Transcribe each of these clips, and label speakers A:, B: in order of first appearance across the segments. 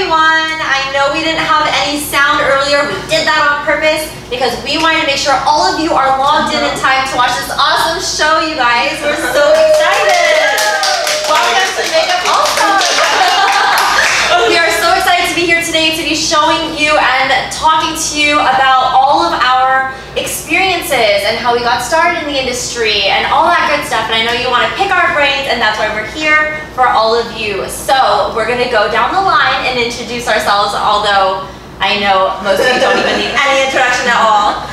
A: everyone. I know we didn't have any sound earlier. We did that on purpose because we wanted to make sure all of you are logged in time to watch this awesome show, you guys. We're so excited. Welcome to Makeup All-Stars. We are so excited to be here today to be showing you and talking to you about all of our experiences and how we got started in the industry and all that good stuff. And I know you want to pick our brains, and that's why we're here for all of you. So we're going to go down the line and introduce ourselves, although I know most of you don't even need any introduction at all.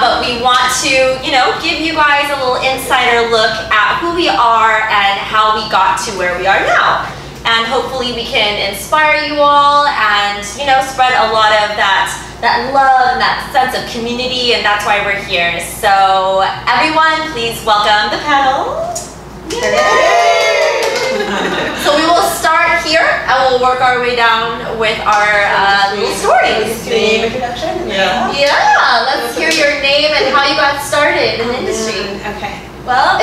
A: But we want to, give you guys a little insider look at who we are and how we got to where we are now. And hopefully we can inspire you all and, spread a lot of that love and that sense of community, and that's why we're here. So everyone, please welcome the panel. Yay! So we will start here and we'll work our way down with our little stories.
B: Name introduction?
A: Yeah. Yeah, let's hear your name and how you got started in the industry.
B: Okay. Well,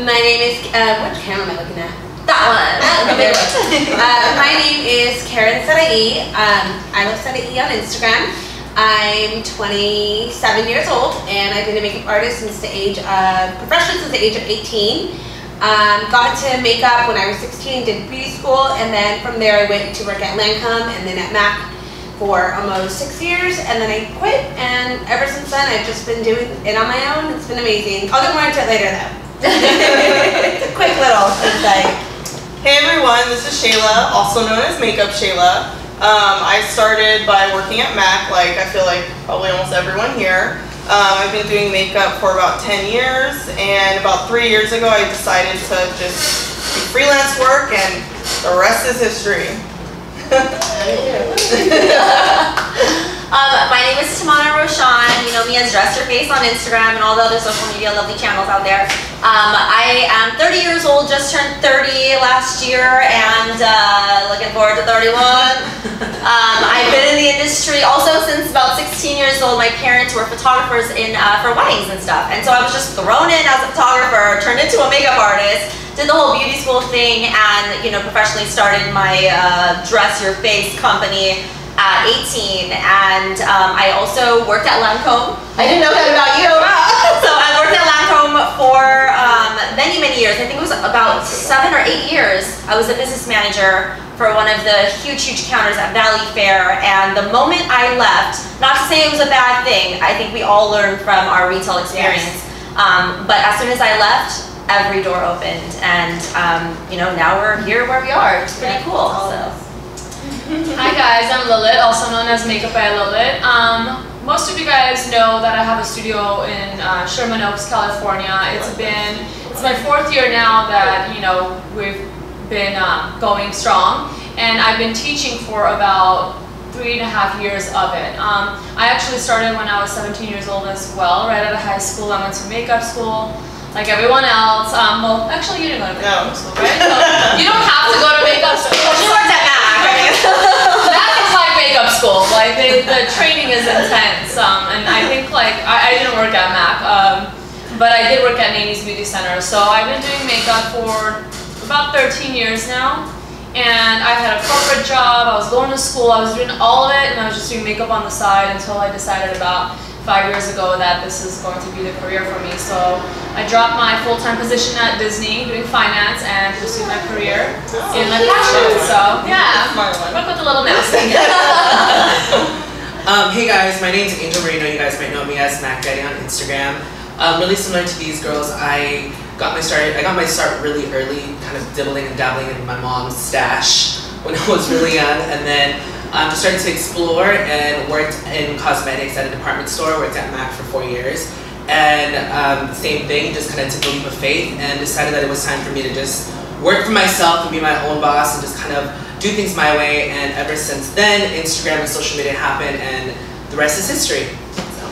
B: my name is, which camera am I looking at?
A: That one.
B: My name is Karen Sadai. I love Sadai on Instagram. I'm 27 years old and I've been a makeup artist professionally since the age of 18. Got into makeup when I was 16, did beauty school, and then from there I went to work at Lancome and then at MAC for almost 6 years, and then I quit, and ever since then I've just been doing it on my own. It's been amazing. I'll get more into it later though. It's a quick little insight.
C: Hey everyone, this is Shayla, also known as Makeup Shayla. I started by working at MAC, like I feel like probably almost everyone here. I've been doing makeup for about 10 years, and about 3 years ago I decided to just do freelance work, and the rest is history.
A: My name is Tamana Roshan. You know me as Dress Your Face on Instagram and all the other social media lovely channels out there. I am 30 years old, just turned 30 last year, and looking forward to 31. I've been in the industry also since about 16 years old. My parents were photographers for weddings and stuff, and so I was just thrown in as a photographer, turned into a makeup artist, did the whole beauty school thing, and professionally started my Dress Your Face company at 18, and I also worked at Lancome. I didn't know that about you. So I worked at Lancome for many years. I think it was about 7 or 8 years. I was a business manager for one of the huge counters at Valley Fair, and the moment I left, not to say it was a bad thing, I think we all learned from our retail experience, yes. But as soon as I left, every door opened, and now we're here where we are. It's pretty cool. So.
D: Hi guys, I'm Lilith, also known as Makeup by Lilith. Most of you guys know that I have a studio in Sherman Oaks, California. It's my 4th year now that we've been going strong, and I've been teaching for about 3.5 years of it. I actually started when I was 17 years old as well, right out of high school. I went to makeup school like everyone else. Well, actually you didn't go to makeup school, right? So you don't have to go to makeup school.
A: She worked at MAC.
D: That is like makeup school. Like the training is intense, and I think I didn't work at MAC, but I did work at Namie's Beauty Center. So I've been doing makeup for about 13 years now, and I had a corporate job. I was going to school. I was doing all of it, and I was just doing makeup on the side until I decided about 5 years ago that this is going to be the career for me. So I dropped my full-time position at Disney doing finance and pursued my career in my passion. So yeah, work with a little mouse.
E: Hey guys, my name's Angel Marino. You guys might know me as Mac Daddy on Instagram. Really similar to these girls, I got my start really early, kind of dibbling and dabbling in my mom's stash when I was really young, and then just started to explore and worked in cosmetics at a department store. Worked at MAC for 4 years, and same thing, just kind of took a leap of faith and decided that it was time for me to just work for myself and be my own boss and just kind of do things my way. And ever since then, Instagram and social media happened, and the rest is history. So.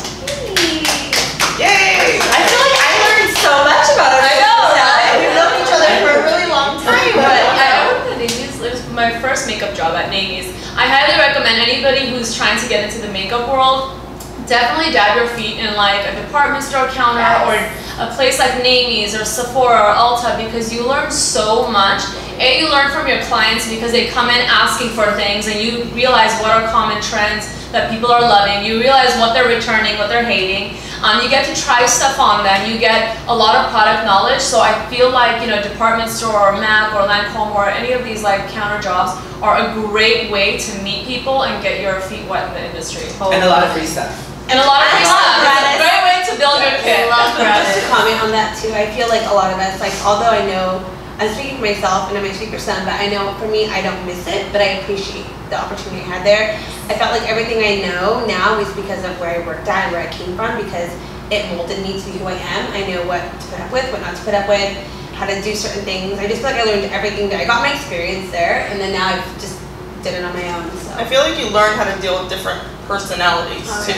A: Yay! I feel like I learned so much about it. I know. We've known each other for a really long time. But
D: I worked at Namie's. It was my first makeup job at Namie's. I highly recommend anybody who's trying to get into the makeup world, definitely dab your feet in like a department store counter or a place like Namie's or Sephora or Ulta, because you learn so much. You learn from your clients because they come in asking for things, and you realize what are common trends that people are loving. You realize what they're returning, what they're hating. You get to try stuff on them. You get a lot of product knowledge. So I feel like, you know, department store or MAC or Lancome or any of these like counter jobs are a great way to meet people and get your feet wet in the industry.
E: And a lot of free stuff.
D: And a lot of free stuff. It's a great way to build your kit.
B: I love to comment on that too. I feel like a lot of us, like, although I know, I'm speaking for myself and I might speak for some, but I know for me, I don't miss it, but I appreciate the opportunity I had there. I felt like everything I know now is because of where I worked at and where I came from, because it molded me to be who I am. I know what to put up with, what not to put up with, how to do certain things. I just feel like I learned everything there. I got my experience there, and then now I've just did it on my own. So
C: I feel like you learn how to deal with different personalities too.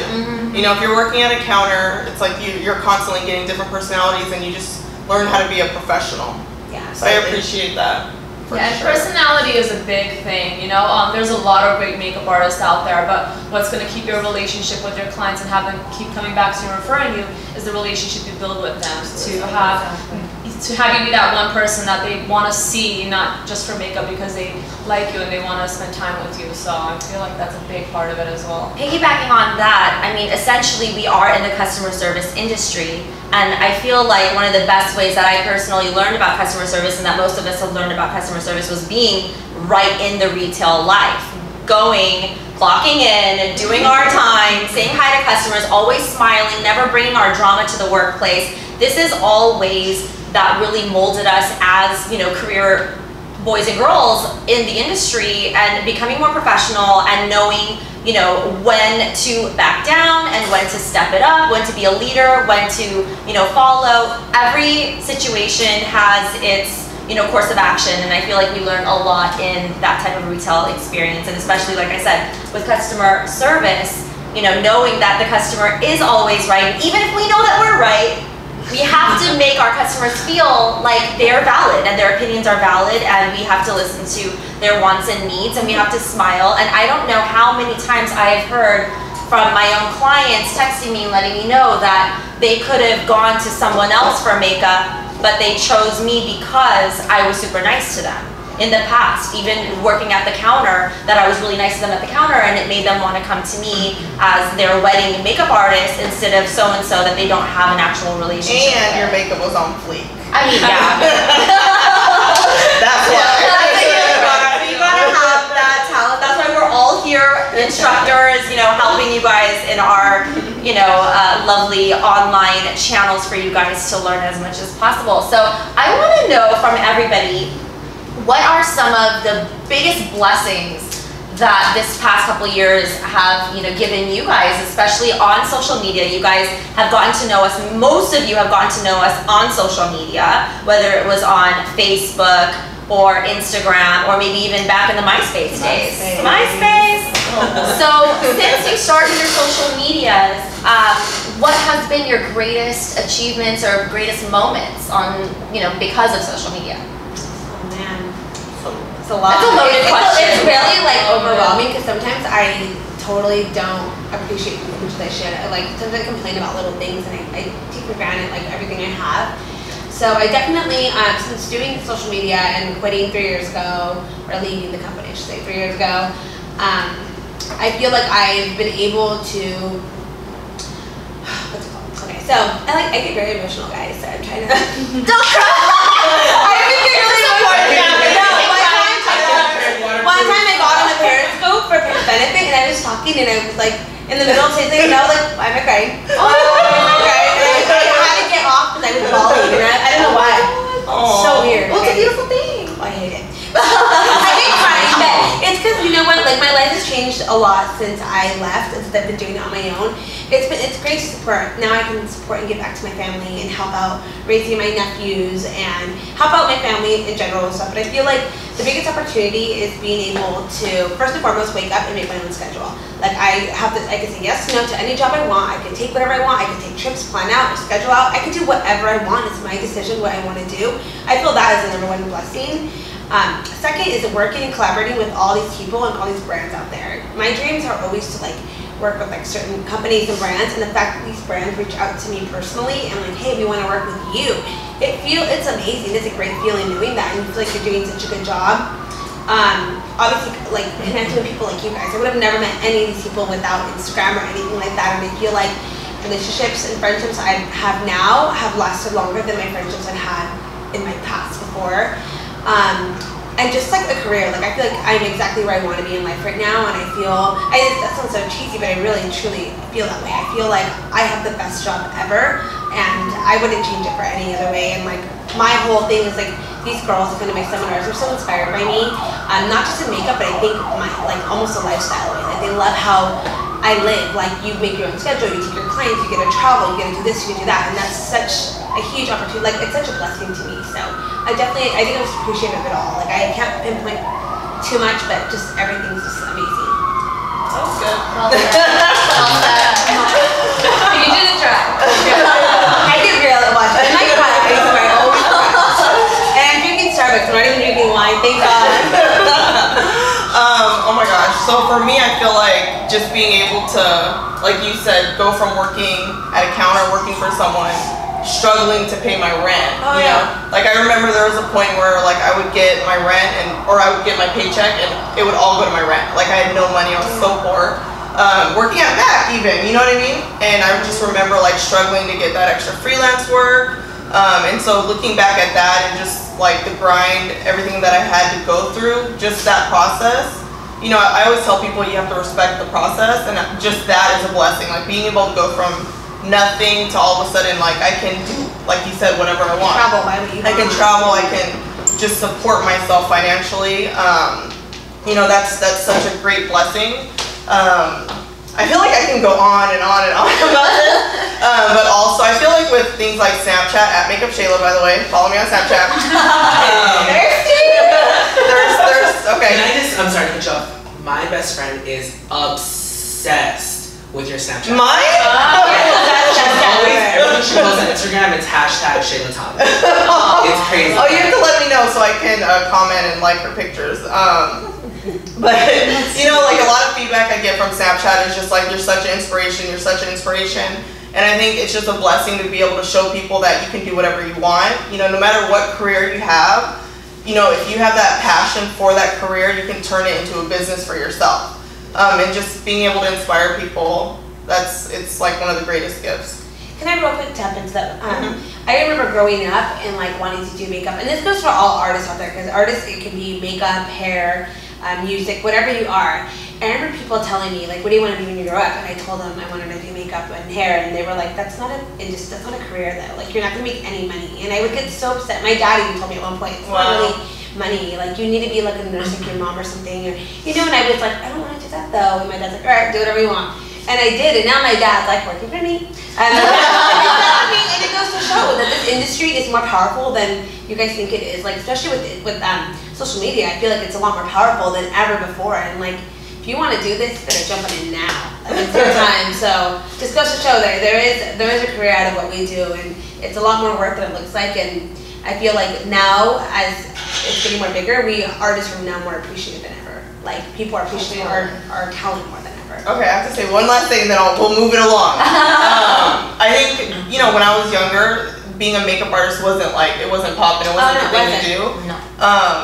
C: You know, if you're working at a counter, it's like you're constantly getting different personalities, and you just learn how to be a professional.
B: yeah,
C: So I appreciate that.
D: Yeah, and personality is a big thing, you know. There's a lot of great makeup artists out there, but what's going to keep your relationship with your clients and have them keep coming back to you and referring you is the relationship you build with them. To have you be that one person that they want to see, not just for makeup, because they like you and they want to spend time with you. So I feel like that's a big part of it as well.
A: Piggybacking on that, I mean, essentially we are in the customer service industry, and I feel like one of the best ways that I personally learned about customer service, and that most of us have learned about customer service, was being right in the retail life. Going, clocking in, doing our time, saying hi to customers, always smiling, never bringing our drama to the workplace. This is all ways that really molded us as, you know, career boys and girls in the industry, and becoming more professional and knowing, you know, when to back down and when to step it up, when to be a leader, when to, you know, follow. Every situation has its, you know, course of action, and I feel like we learn a lot in that type of retail experience, and especially, like I said, with customer service, you know, knowing that the customer is always right, even if we know that we're right, we have to make our customers feel like they're valid and their opinions are valid, and we have to listen to their wants and needs, and we have to smile. And I don't know how many times I have heard from my own clients texting me, letting me know that they could have gone to someone else for makeup, but they chose me because I was super nice to them. In the past, even working at the counter, that I was really nice to them at the counter, and it made them want to come to me as their wedding makeup artist instead of so-and-so that they don't have an actual relationship
C: And
A: with.
C: your makeup was on fleek.
A: I mean, yeah.
C: That's why.
A: You gotta have that talent. That's why we're all here, instructors, you know, helping you guys in our, you know, lovely online channels for you guys to learn as much as possible. So I want to know from everybody, what are some of the biggest blessings that this past couple years have, you know, given you guys, especially on social media? You guys have gotten to know us. Most of you have gotten to know us on social media, whether it was on Facebook or Instagram, or maybe even back in the MySpace days. MySpace. So since you started your social medias, what has been your greatest achievements or greatest moments on, you know, because of social media?
B: it's a lot.
A: That's a loaded question.
B: It's really like overwhelming, because sometimes I totally don't appreciate as much as I should. I sometimes I complain about little things, and I take for granted like everything I have. So I definitely, since doing social media and quitting 3 years ago, or leaving the company, I should say 3 years ago, I feel like I've been able to, what's it called? Okay, so I get very emotional, guys, so I'm trying to.
A: Don't cry!
B: I even get really emotional. No, one time I got on a Periscope for benefit, and I was talking, and I was like, in the middle of saying, you know, like, why am I crying? Why am I crying? And I had to get off because I was bawling, and I don't know why. It's so weird.
A: Well, it's a beautiful thing.
B: I hate it. I hate crying, but it's because, you know what, like, my life has changed a lot since I left, and since I've been doing it on my own. It's great to support. Now I can support and give back to my family and help out raising my nephews and help out my family in general and stuff. But I feel like the biggest opportunity is being able to, first and foremost, wake up and make my own schedule. Like, I can say yes, no to any job I want. I can take whatever I want. I can take trips, plan out, or schedule out. I can do whatever I want. It's my decision what I want to do. I feel that is the #1 blessing. Second is working and collaborating with all these people and all these brands out there. My dreams are always to like work with like certain companies and brands, and the fact that these brands reach out to me personally and like, hey, we want to work with you. It's amazing. It's a great feeling doing that, and you feel like you're doing such a good job. Obviously, like connecting with people like you guys, I would have never met any of these people without Instagram or anything like that, and I feel like relationships and friendships I have now have lasted longer than my friendships I've had in my past before. And just like a career, like I feel like I'm exactly where I want to be in life right now, and that sounds so cheesy, but I really truly feel that way. I feel like I have the best job ever, and I wouldn't change it for any other way. And like my whole thing is like these girls who come to my seminars are so inspired by me, not just in makeup, but I think my like almost a lifestyle way. Like they love how I live. Like you make your own schedule, you take your clients, you get to travel, you get to do this, you get to do that, and that's such a huge opportunity. Like it's such a blessing to me. So I think I was appreciative of it all. Like I can't pinpoint too much, but just everything's just amazing.
C: Sounds good.
A: Well said. Well said.
B: You didn't try. I did really watch it. I cry. I swear, I always cry. And I'm drinking Starbucks. I'm not even drinking wine. Thank God.
C: Oh my gosh. So for me, I feel like just being able to, like you said, go from working at a counter, working for someone, struggling to pay my rent.
B: Oh,
C: you
B: yeah.
C: know? Like I remember there was a point where like I would get my rent or I would get my paycheck and it would all go to my rent. Like I had no money. I was so poor. Working at Mac even, you know what I mean? And I just remember like struggling to get that extra freelance work. And so looking back at that and just like the grind, everything that I had to go through, just that process, you know, I always tell people you have to respect the process, and just that is a blessing. Like being able to go from nothing to all of a sudden, like I can do, like you said, whatever I want.
B: Travel, why would you?
C: I can travel, I can just support myself financially. You know, that's such a great blessing. I feel like I can go on and on and on about this, but also I feel like with things like Snapchat, at Makeup Shayla, by the way, follow me on Snapchat. Okay.
E: I'm sorry to cut you off. My best friend is obsessed with your Snapchat.
C: Mine?
E: Everything she posts on Instagram, it's hashtag Shayla Thomas. It's crazy.
C: Oh, you have to let me know so I can comment and like her pictures. But you know, like a lot of feedback I get from Snapchat is just like, you're such an inspiration, you're such an inspiration. And I think it's just a blessing to be able to show people that you can do whatever you want. You know, no matter what career you have, you know, if you have that passion for that career, you can turn it into a business for yourself. And just being able to inspire people, it's like one of the greatest gifts.
B: Can I real quick tap into that? I remember growing up and like wanting to do makeup, and this goes for all artists out there, because artists, it can be makeup, hair, music, whatever you are. And I remember people telling me like, what do you want to be when you grow up? And I told them I wanted to do makeup and hair, and they were like, that's not a career though. Like you're not gonna make any money. And I would get so upset. My dad even told me at one point, it's not really money. Like you need to be like a nurse like your mom or something, or you know. And I was like, I don't want to do that though. And my dad's like, all right, do whatever you want. And I did, and now my dad's like working for me. And I mean, and it goes to show that this industry is more powerful than you guys think it is. Like especially with social media, I feel like it's a lot more powerful than ever before. And like, if you want to do this, you better jump on it now. Like, it's your time. So just goes to show there is a career out of what we do, and it's a lot more work than it looks like. And I feel like now, as it's getting more bigger, we artists are now more appreciated than ever. Like people are appreciating our talent more than ever.
C: Okay, I have to say one last thing, and then we'll move it along. I think, you know, when I was younger, being a makeup artist wasn't popping. It wasn't the thing to do.
A: No.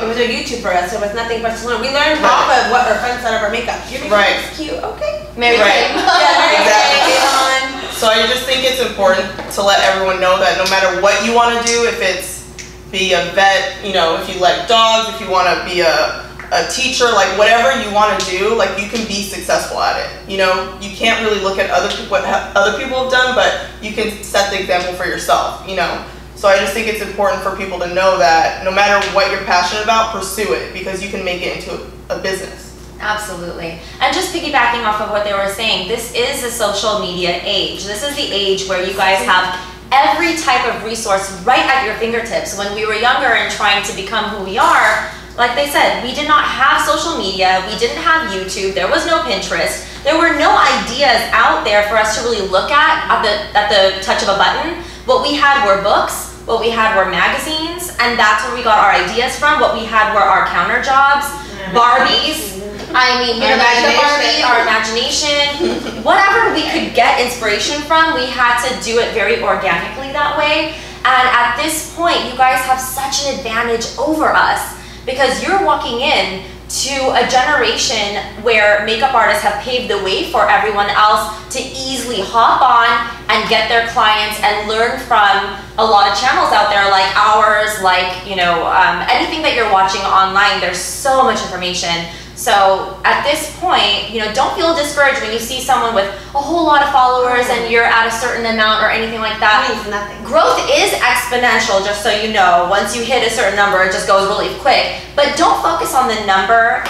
B: It was a YouTube for us. There was nothing for us to learn. We learned off of what our friends thought of our makeup. Your makeup is cute. Okay.
A: Mary
C: Right.
A: Kay.
B: Yeah, Mary
C: Exactly.
B: Kay.
C: So I just think it's important to let everyone know that no matter what you want to do, if it's be a vet, you know, if you like dogs, if you want to be a teacher, like whatever you want to do, like you can be successful at it. You know, you can't really look at what other people have done, but you can set the example for yourself, you know. So I just think it's important for people to know that no matter what you're passionate about, pursue it, because you can make it into a business.
A: Absolutely. And just piggybacking off of what they were saying, this is a social media age. This is the age where you guys have every type of resource right at your fingertips. When we were younger and trying to become who we are, like they said, we did not have social media, we didn't have YouTube, there was no Pinterest, there were no ideas out there for us to really look at the touch of a button. What we had were books, what we had were magazines, and that's where we got our ideas from. What we had were our counter jobs, Barbies, I mean, you know, the makeup Barbie, our imagination, whatever we could get inspiration from, we had to do it very organically that way. And at this point, you guys have such an advantage over us because you're walking in to a generation where makeup artists have paved the way for everyone else to easily hop on and get their clients and learn from a lot of channels out there like ours, like, you know, anything that you're watching online, there's so much information. So at this point, you know, don't feel discouraged when you see someone with a whole lot of followers and you're at a certain amount or anything like that.
B: It means nothing.
A: Growth is exponential, just so you know. Once you hit a certain number, it just goes really quick. But don't focus on the number.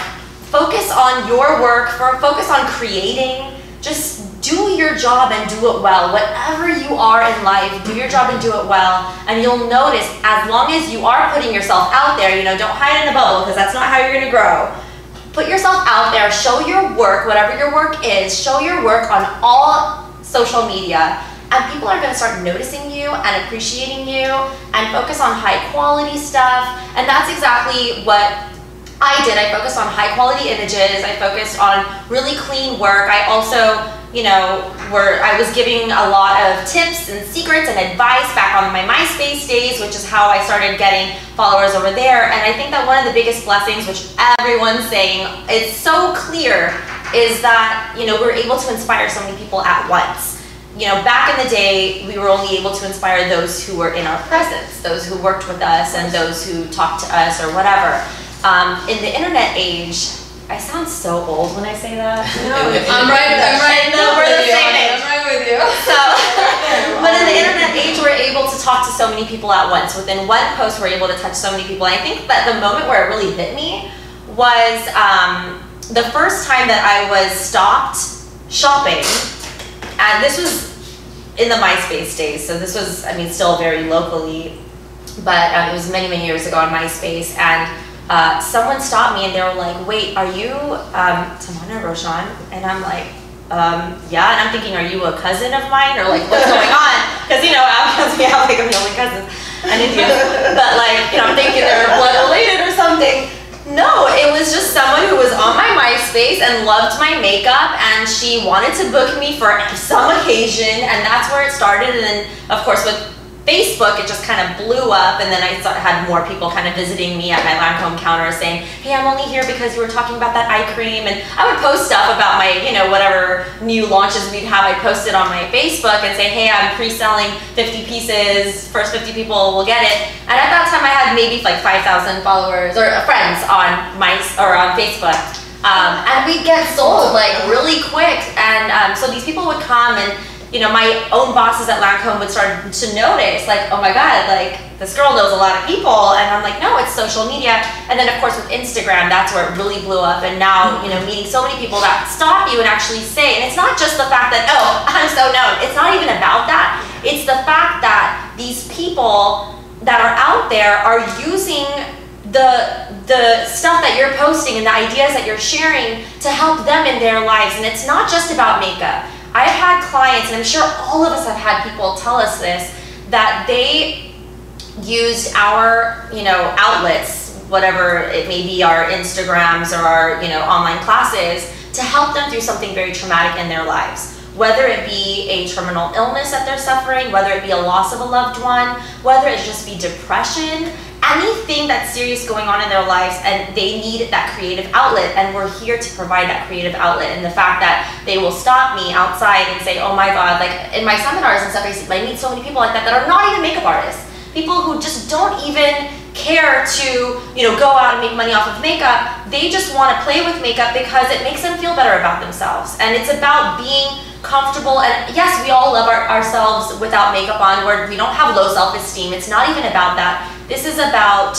A: Focus on your work. Focus on creating. Just do your job and do it well. Whatever you are in life, do your job and do it well. And you'll notice, as long as you are putting yourself out there, you know, don't hide in a bubble because that's not how you're going to grow. Put yourself out there, show your work, whatever your work is, show your work on all social media, and people are gonna start noticing you and appreciating you and focus on high quality stuff. And that's exactly what I did. I focused on high quality images, I focused on really clean work. I also, you know, I was giving a lot of tips and secrets and advice back on my MySpace days, which is how I started getting followers over there. And I think that one of the biggest blessings, which everyone's saying, it's so clear, is that, you know, we're able to inspire so many people at once. You know, back in the day, we were only able to inspire those who were in our presence, those who worked with us and those who talked to us or whatever. In the internet age, I sound so old when I say that.
D: No, I'm right
A: No, we're the same age.
D: I'm right with you.
A: So, but in the internet age, we're able to talk to so many people at once. Within one post, we're able to touch so many people. And I think that the moment where it really hit me was the first time that I was stopped shopping. And this was in the MySpace days. So this was, I mean, still very locally, but it was many, many years ago on MySpace. And someone stopped me and they were like, wait, are you Tamana Roshan? And I'm like, yeah. And I'm thinking, are you a cousin of mine? Or like, what's going on? Because, you know, because we have like a million cousins and Indians. But like, you know, I'm thinking they're blood related or something. No, it was just someone who was on my MySpace and loved my makeup, and she wanted to book me for some occasion, and that's where it started. And then, of course, with Facebook, it just kind of blew up, and then I had more people kind of visiting me at my Lancome counter saying, hey, I'm only here because you were talking about that eye cream. And I would post stuff about my, you know, whatever new launches we'd have. I posted on my Facebook and say, hey, I'm pre-selling 50 pieces, first 50 people will get it. And at that time I had maybe like 5,000 followers or friends on on Facebook. And we'd get sold like really quick. And so these people would come, and you know, my own bosses at Lancome would start to notice, like, oh my God, like, this girl knows a lot of people. And I'm like, no, it's social media. And then, of course, with Instagram, that's where it really blew up. And now, you know, meeting so many people that stop you and actually say, and it's not just the fact that, oh, I'm so known. It's not even about that. It's the fact that these people that are out there are using the stuff that you're posting and the ideas that you're sharing to help them in their lives. And it's not just about makeup. I've had clients, and I'm sure all of us have had people tell us this, that they used our, you know, outlets, whatever it may be, our Instagrams or our, you know, online classes, to help them through something very traumatic in their lives. Whether it be a terminal illness that they're suffering, whether it be a loss of a loved one, whether it just be depression, anything that's serious going on in their lives, and they need that creative outlet, and we're here to provide that creative outlet. And the fact that they will stop me outside and say, oh my God, like in my seminars and stuff, I meet so many people like that are not even makeup artists. People who just don't even care to, you know, go out and make money off of makeup. They just want to play with makeup because it makes them feel better about themselves. And it's about being comfortable. And yes, we all love ourselves without makeup on, where we don't have low self-esteem. It's not even about that. This is about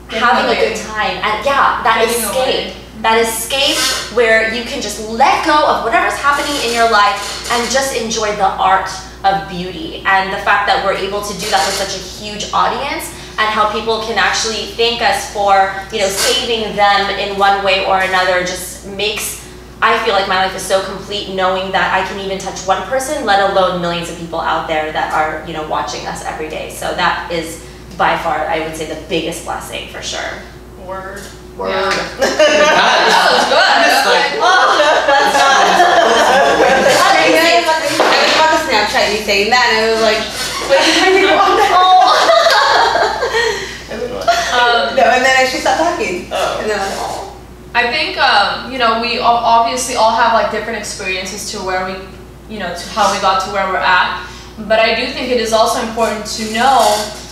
A: having a good time. And yeah, that escape. That escape where you can just let go of whatever's happening in your life and just enjoy the art of beauty. And the fact that we're able to do that with such a huge audience, and how people can actually thank us for, you know, saving them in one way or another, just makes, I feel like my life is so complete knowing that I can even touch one person, let alone millions of people out there that are, you know, watching us every day. So that is by far, I would say, the biggest blessing for sure.
C: Word.
A: Word.
D: Yeah. That was good.
B: saying that, and I was like, wait, I didn't want that. No, and then she stopped talking.
C: Oh.
B: And then I was like, oh.
D: I think, you know, we obviously all have like different experiences to where we, you know, to how we got to where we're at. But I do think it is also important to know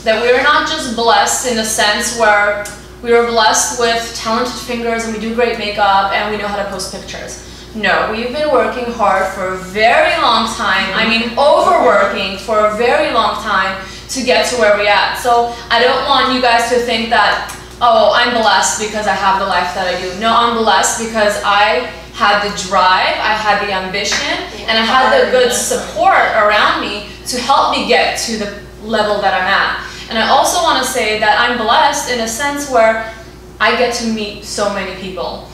D: that we are not just blessed in a sense where we are blessed with talented fingers and we do great makeup and we know how to post pictures. No, we've been working hard for a very long time. I mean, overworking for a very long time to get to where we're at. So I don't want you guys to think that, oh, I'm blessed because I have the life that I do. No, I'm blessed because I had the drive, I had the ambition, and I had the good support around me to help me get to the level that I'm at. And I also want to say that I'm blessed in a sense where I get to meet so many people.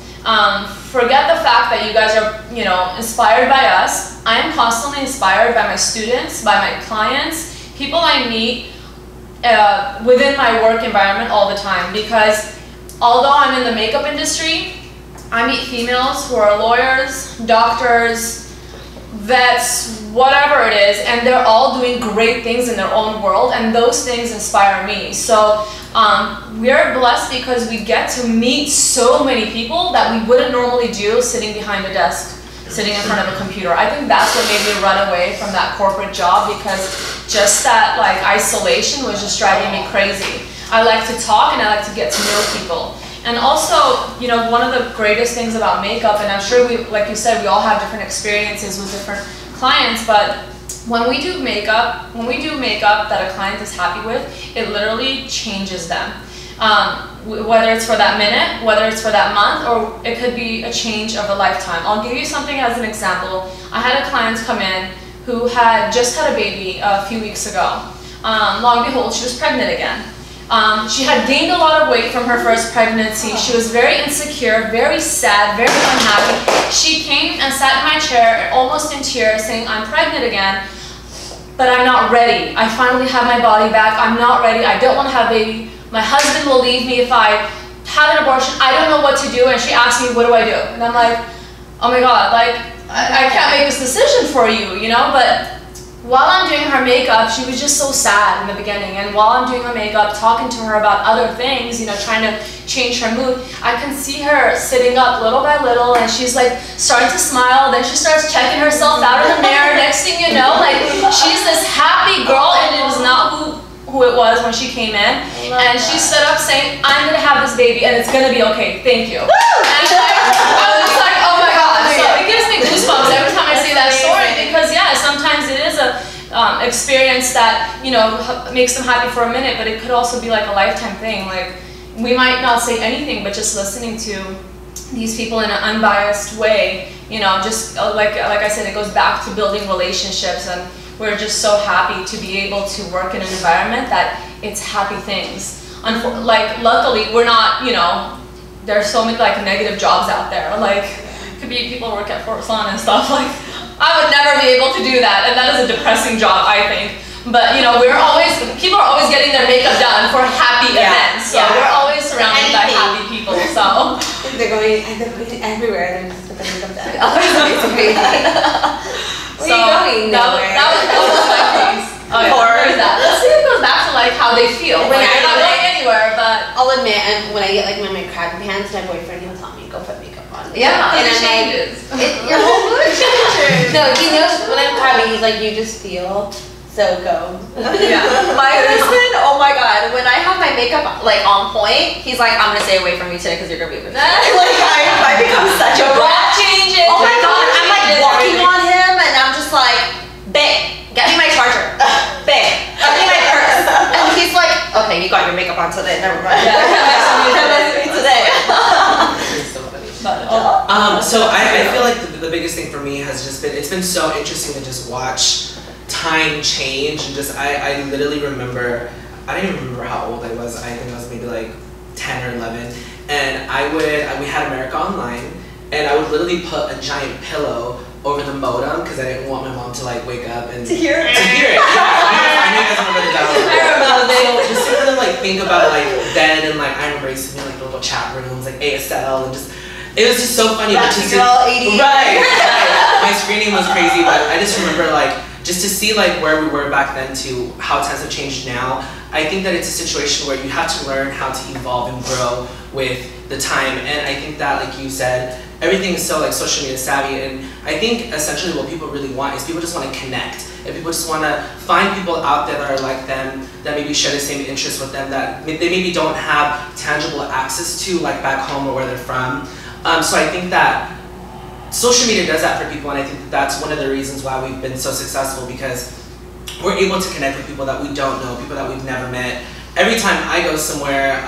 D: Forget the fact that you guys are, you know, inspired by us. I am constantly inspired by my students, by my clients, people I meet within my work environment all the time, because although I'm in the makeup industry, I meet females who are lawyers, doctors, vets, whatever it is, and they're all doing great things in their own world, and those things inspire me. So we are blessed because we get to meet so many people that we wouldn't normally do sitting behind a desk, sitting in front of a computer. I think that's what made me run away from that corporate job, because just that like isolation was just driving me crazy. I like to talk and I like to get to know people. And also, you know, one of the greatest things about makeup, and I'm sure we, like you said, we all have different experiences with different clients, but when we do makeup that a client is happy with, it literally changes them. Whether it's for that minute, whether it's for that month, or it could be a change of a lifetime. I'll give you something as an example. I had a client come in who had just had a baby a few weeks ago. Lo and behold, she was pregnant again. She had gained a lot of weight from her first pregnancy. She was very insecure, very sad, very unhappy. She came and sat in my chair, almost in tears, saying, I'm pregnant again, but I'm not ready. I finally have my body back. I'm not ready. I don't want to have a baby. My husband will leave me if I have an abortion. I don't know what to do. And she asked me, what do I do? And I'm like, oh my God, like, I can't make this decision for you, you know? But while I'm doing her makeup, she was just so sad in the beginning. And while I'm doing her makeup, talking to her about other things, you know, trying to change her mood, I can see her sitting up little by little, and she's like starting to smile. Then she starts checking herself out in the mirror. Next thing you know, like, she's this happy girl, and it was not who it was when she came in. And she stood up saying, I'm gonna have this baby and it's gonna be okay, thank you. And I was just like, oh my God. So it gives me goosebumps every time I see that story, because yeah, sometimes it is a experience that, you know, makes them happy for a minute, but it could also be like a lifetime thing. Like, we might not say anything, but just listening to these people in an unbiased way, you know, just like I said, it goes back to building relationships, and we're just so happy to be able to work in an environment that it's happy things. Like, luckily, we're not, you know, there's so many like negative jobs out there. Like, could be people who work at Fort Salon and stuff. Like, I would never be able to do that, and that is a depressing job, I think. But you know, people are always getting their makeup done for happy events. So we're always surrounded by happy people. So
B: they're going everywhere. They're just with their makeup done. It's crazy. Where are you going?
D: That was my case. Oh, yeah. Or that. Let's see if it goes back to like how they feel. Like, they're not going anywhere, but
B: I'll admit, when I get like my crabby pants, my boyfriend will tell me go put makeup on.
D: yeah,
B: and
D: it
B: I'm like,
D: changes.
B: your whole mood changes. No, he knows when I'm crabby. He's like, you just feel. So go.
D: Yeah.
A: My husband, oh my God, when I have my makeup like on point, he's like, I'm gonna stay away from you today because you're gonna be with me. Like, I become such a brat.
D: Changes.
A: Oh my God, I'm like walking on him and I'm just like, babe, get me my charger. Babe, get me my purse. And he's like, okay, you got your makeup on today, never mind.
D: Yeah,
A: Can't mess with me today.
E: It's so funny. So I feel like the biggest thing for me has just been, it's been so interesting to just watch time change, and just I literally remember, I don't even remember how old I was. I think I was maybe like 10 or 11, and we had America Online, and I would literally put a giant pillow over the modem because I didn't want my mom to like wake up and
A: To hear it.
E: Yeah, I know you guys remember the download.
D: I remember
E: So just to really like think about like then, and like I remember I used to be like the little chat rooms like ASL, and just it was just so funny.
A: Girl 80.
E: Right. My screening was crazy, but I just remember like just to see like where we were back then to how times have changed now, I think that it's a situation where you have to learn how to evolve and grow with the time. And I think that, like you said, everything is so like social media savvy, and I think essentially what people really want is people just want to connect, and people just want to find people out there that are like them, that maybe share the same interests with them, that they maybe don't have tangible access to like back home or where they're from. So I think that social media does that for people, and I think that that's one of the reasons why we've been so successful, because we're able to connect with people that we don't know, people that we've never met. Every time I go somewhere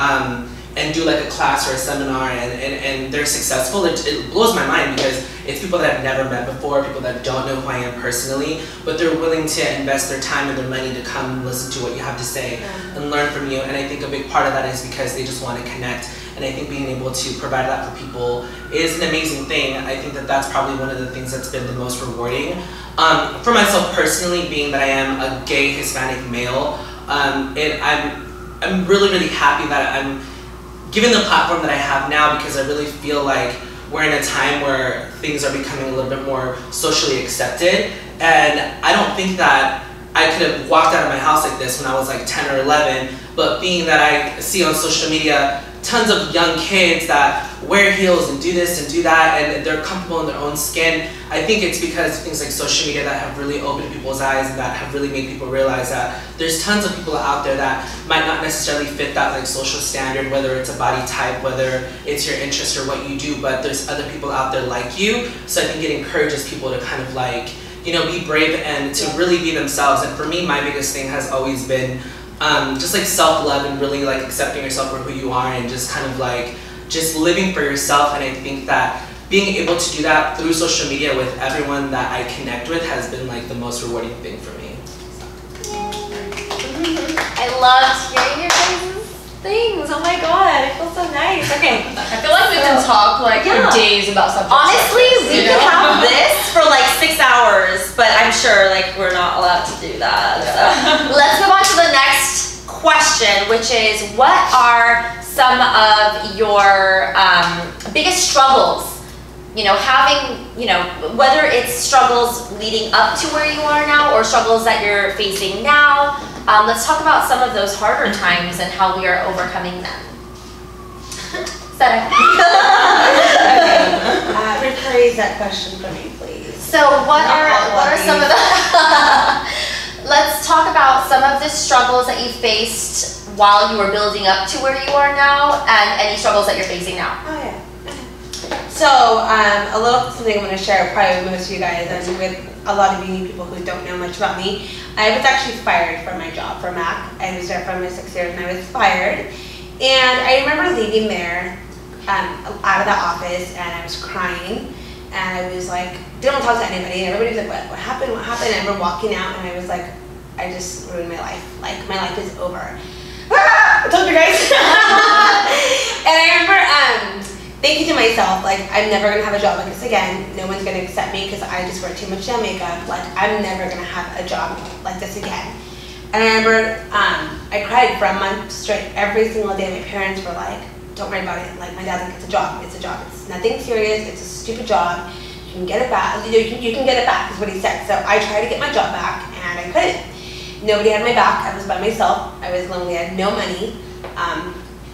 E: and do like a class or a seminar and they're successful, it blows my mind, because it's people that I've never met before, people that don't know who I am personally, but they're willing to invest their time and their money to come and listen to what you have to say and learn from you. And I think a big part of that is because they just want to connect. And I think being able to provide that for people is an amazing thing. I think that that's probably one of the things that's been the most rewarding. For myself personally, being that I am a gay Hispanic male, I'm really, really happy that I'm given the platform that I have now, because I really feel like we're in a time where things are becoming a little bit more socially accepted. And I don't think that I could have walked out of my house like this when I was like 10 or 11, but being that I see on social media tons of young kids that wear heels and do this and do that, and they're comfortable in their own skin, I think it's because of things like social media that have really opened people's eyes and that have really made people realize that there's tons of people out there that might not necessarily fit that like social standard, whether it's a body type, whether it's your interest or what you do, but there's other people out there like you. So I think it encourages people to kind of like, you know, be brave and to really be themselves. And for me, my biggest thing has always been just like self-love and really like accepting yourself for who you are and just kind of like just living for yourself. And I think that being able to do that through social media with everyone that I connect with has been like the most rewarding thing for me.
A: I loved hearing your guys' things. Oh my god, it feels so nice. Okay.
D: I feel like we can talk like for days about subjects.
A: Honestly,
D: like this,
A: we could have this for like 6 hours, but I'm sure like we're not allowed to do that. So let's move on to the next question, which is, what are some of your biggest struggles? You know, having, you know, whether it's struggles leading up to where you are now or struggles that you're facing now. Let's talk about some of those harder times and how we are overcoming them.
B: Rephrase that question for me, please.
A: So what are some of the let's talk about some of the struggles that you faced while you were building up to where you are now, and any struggles that you're facing now.
B: Oh yeah. So a little something I'm going to share probably with most of you guys, and with a lot of you new people who don't know much about me. I was actually fired from my job for MAC. I was there for almost 6 years and I was fired. And I remember leaving there out of the office, and I was crying, and I was like, didn't want to talk to anybody, and everybody was like, what happened, what happened? And I remember walking out and I was like, I just ruined my life. Like, my life is over. I told you guys. And I remember thinking to myself, like, I'm never going to have a job like this again. No one's going to accept me because I just wear too much gel makeup. Like, I'm never going to have a job like this again. And I remember I cried for a month straight. Every single day my parents were like, don't worry about it. Like, my dad's like, it's a job. It's a job. It's nothing serious. It's a stupid job. You can get it back. You can get it back is what he said. So I tried to get my job back, and I couldn't. Nobody had my back. I was by myself. I was lonely. I had no money.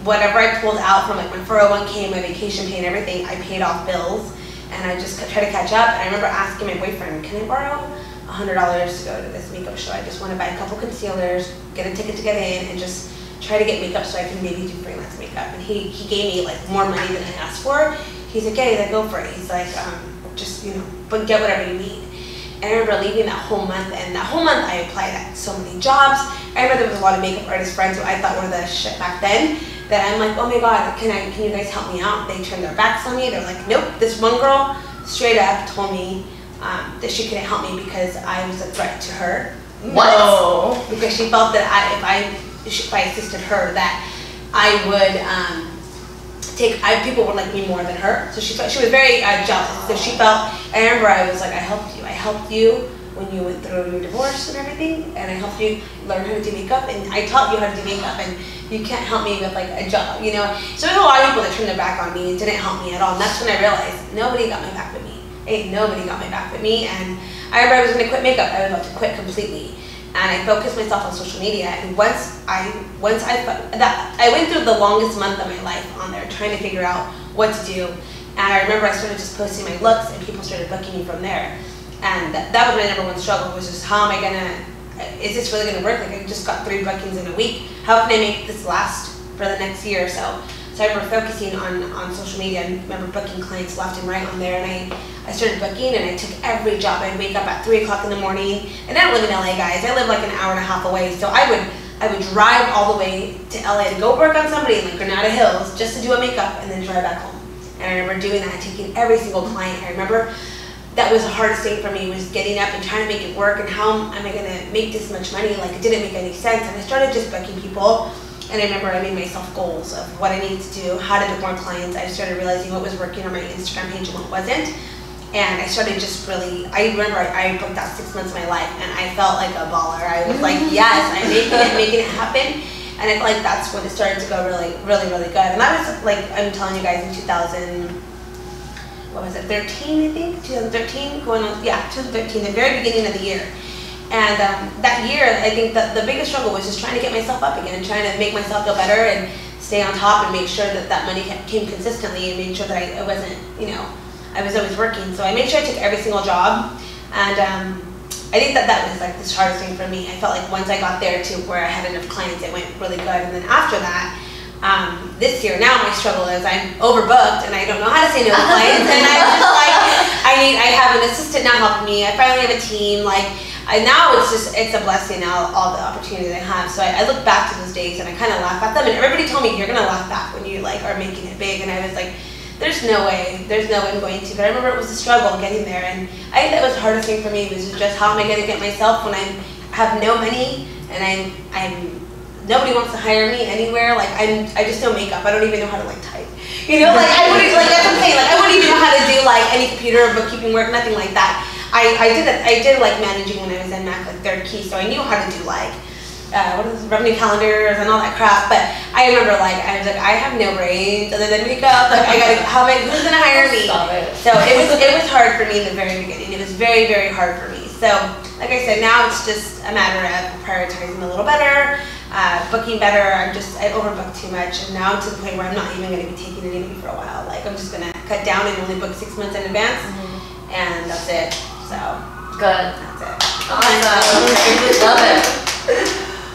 B: Whatever I pulled out from like my 401k, my vacation pay and everything, I paid off bills, and I just tried to catch up. And I remember asking my boyfriend, can I borrow $100 to go to this makeup show? I just want to buy a couple concealers, get a ticket to get in, and just try to get makeup so I can maybe do freelance makeup. And he gave me like more money than I asked for. He's like, yeah, he's like, go for it. He's like, just, you know, but get whatever you need. And I remember leaving that whole month, and that whole month I applied at so many jobs. I remember there was a lot of makeup artist friends who I thought were the shit back then, that I'm like, oh my god, can you guys help me out? They turned their backs on me. They're like, nope. This one girl straight up told me that she couldn't help me because I was a threat to her.
A: What?
B: No. Because she felt that if I assisted her, that I would people would like me more than her. So she was very jealous. So she felt, I remember I was like, I helped you when you went through your divorce and everything, and I helped you learn how to do makeup, and I taught you how to do makeup, and you can't help me with like a job, you know? So there's a lot of people that turned their back on me and didn't help me at all, and that's when I realized nobody got my back but me. ain't nobody got my back but me. And I remember I was gonna quit makeup. I was about to quit completely. And I focused myself on social media. And once I went through the longest month of my life on there trying to figure out what to do. And I remember I started just posting my looks and people started booking me from there. And that was my number one struggle, was just how am I gonna, is this really gonna work? Like I just got 3 bookings in a week. How can I make this last for the next year or so? So I remember focusing on social media and remember booking clients left and right on there. And I started booking and I took every job. I'd wake up at 3 o'clock in the morning. And I don't live in LA, guys. I live like an hour and a half away. So I would drive all the way to LA to go work on somebody in like Granada Hills just to do a makeup and then drive back home. And I remember doing that, taking every single client. I remember that was the hardest thing for me, was getting up and trying to make it work and how am I gonna make this much money? Like it didn't make any sense. And I started just booking people. And I remember I made myself goals of what I needed to do, how to book more clients. I started realizing what was working on my Instagram page and what wasn't. And I started just really, I remember I booked out 6 months of my life and I felt like a baller. I was like, yes, I'm making it happen. And I feel like that's when it started to go really, really, really good. And that was like, I'm telling you guys, in 2013, I think? 2013, going on, yeah, 2013, the very beginning of the year. And that year, I think that the biggest struggle was just trying to get myself up again, trying to make myself feel better and stay on top and make sure that that money came consistently and make sure that I wasn't, you know, I was always working. So I made sure I took every single job. And I think that was like the hardest thing for me. I felt like once I got there to where I had enough clients, it went really good. And then after that, this year, now my struggle is I'm overbooked and I don't know how to say no to clients. And I'm just like, I have an assistant now helping me. I finally have a team. Like, now it's a blessing now, all the opportunities I have. So I look back to those days and I kind of laugh at them. And everybody told me, you're going to laugh back when you like are making it big. And I was like, there's no way I'm going to. But I remember it was a struggle getting there. And I think that was the hardest thing for me, was just how am I going to get myself when I have no money and nobody wants to hire me anywhere. Like I just know makeup. I don't even know how to like type. You know, like I wouldn't, like that's what I'm saying. Like I wouldn't even know how to do like any computer or bookkeeping work, nothing like that. I did like managing when I was in Mac, like Third Key, so I knew how to do like revenue calendars and all that crap. But I remember I was like, I have no brains other than makeup. Like who's gonna hire me? So it was hard for me in the very beginning. It was very, very hard for me. So like I said, now it's just a matter of prioritizing a little better, booking better. I overbooked too much, and now I'm to the point where I'm not even gonna be taking anybody for a while. Like I'm just gonna cut down and only book 6 months in advance, and that's it. So
A: good.
B: That's it.
A: Awesome. Love it.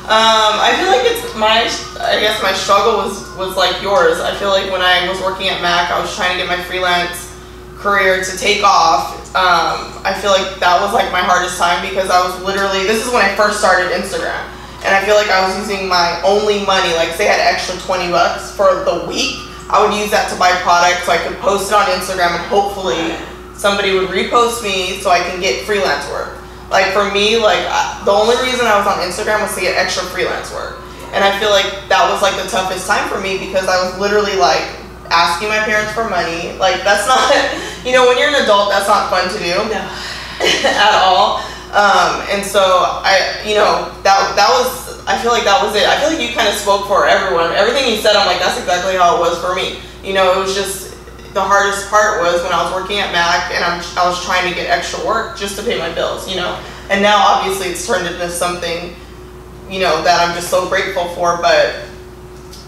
C: I feel like I guess my struggle was like yours. I feel like when I was working at Mac, I was trying to get my freelance career to take off. I feel like that was like my hardest time, because I was literally, this is when I first started Instagram, and I feel like I was using my only money, like say I had extra $20 for the week, I would use that to buy products so I could post it on Instagram and hopefully somebody would repost me so I can get freelance work. Like for me, like the only reason I was on Instagram was to get extra freelance work. And I feel like that was like the toughest time for me, because I was literally like asking my parents for money. Like that's not, you know, when you're an adult, that's not fun to do.
B: No.
C: At all. And so that was, I feel like that was it. I feel like you kind of spoke for everyone. Everything you said, I'm like, that's exactly how it was for me. You know, it was just, the hardest part was when I was working at Mac and I was trying to get extra work just to pay my bills, you know. And now obviously it's turned into something, you know, that I'm just so grateful for. But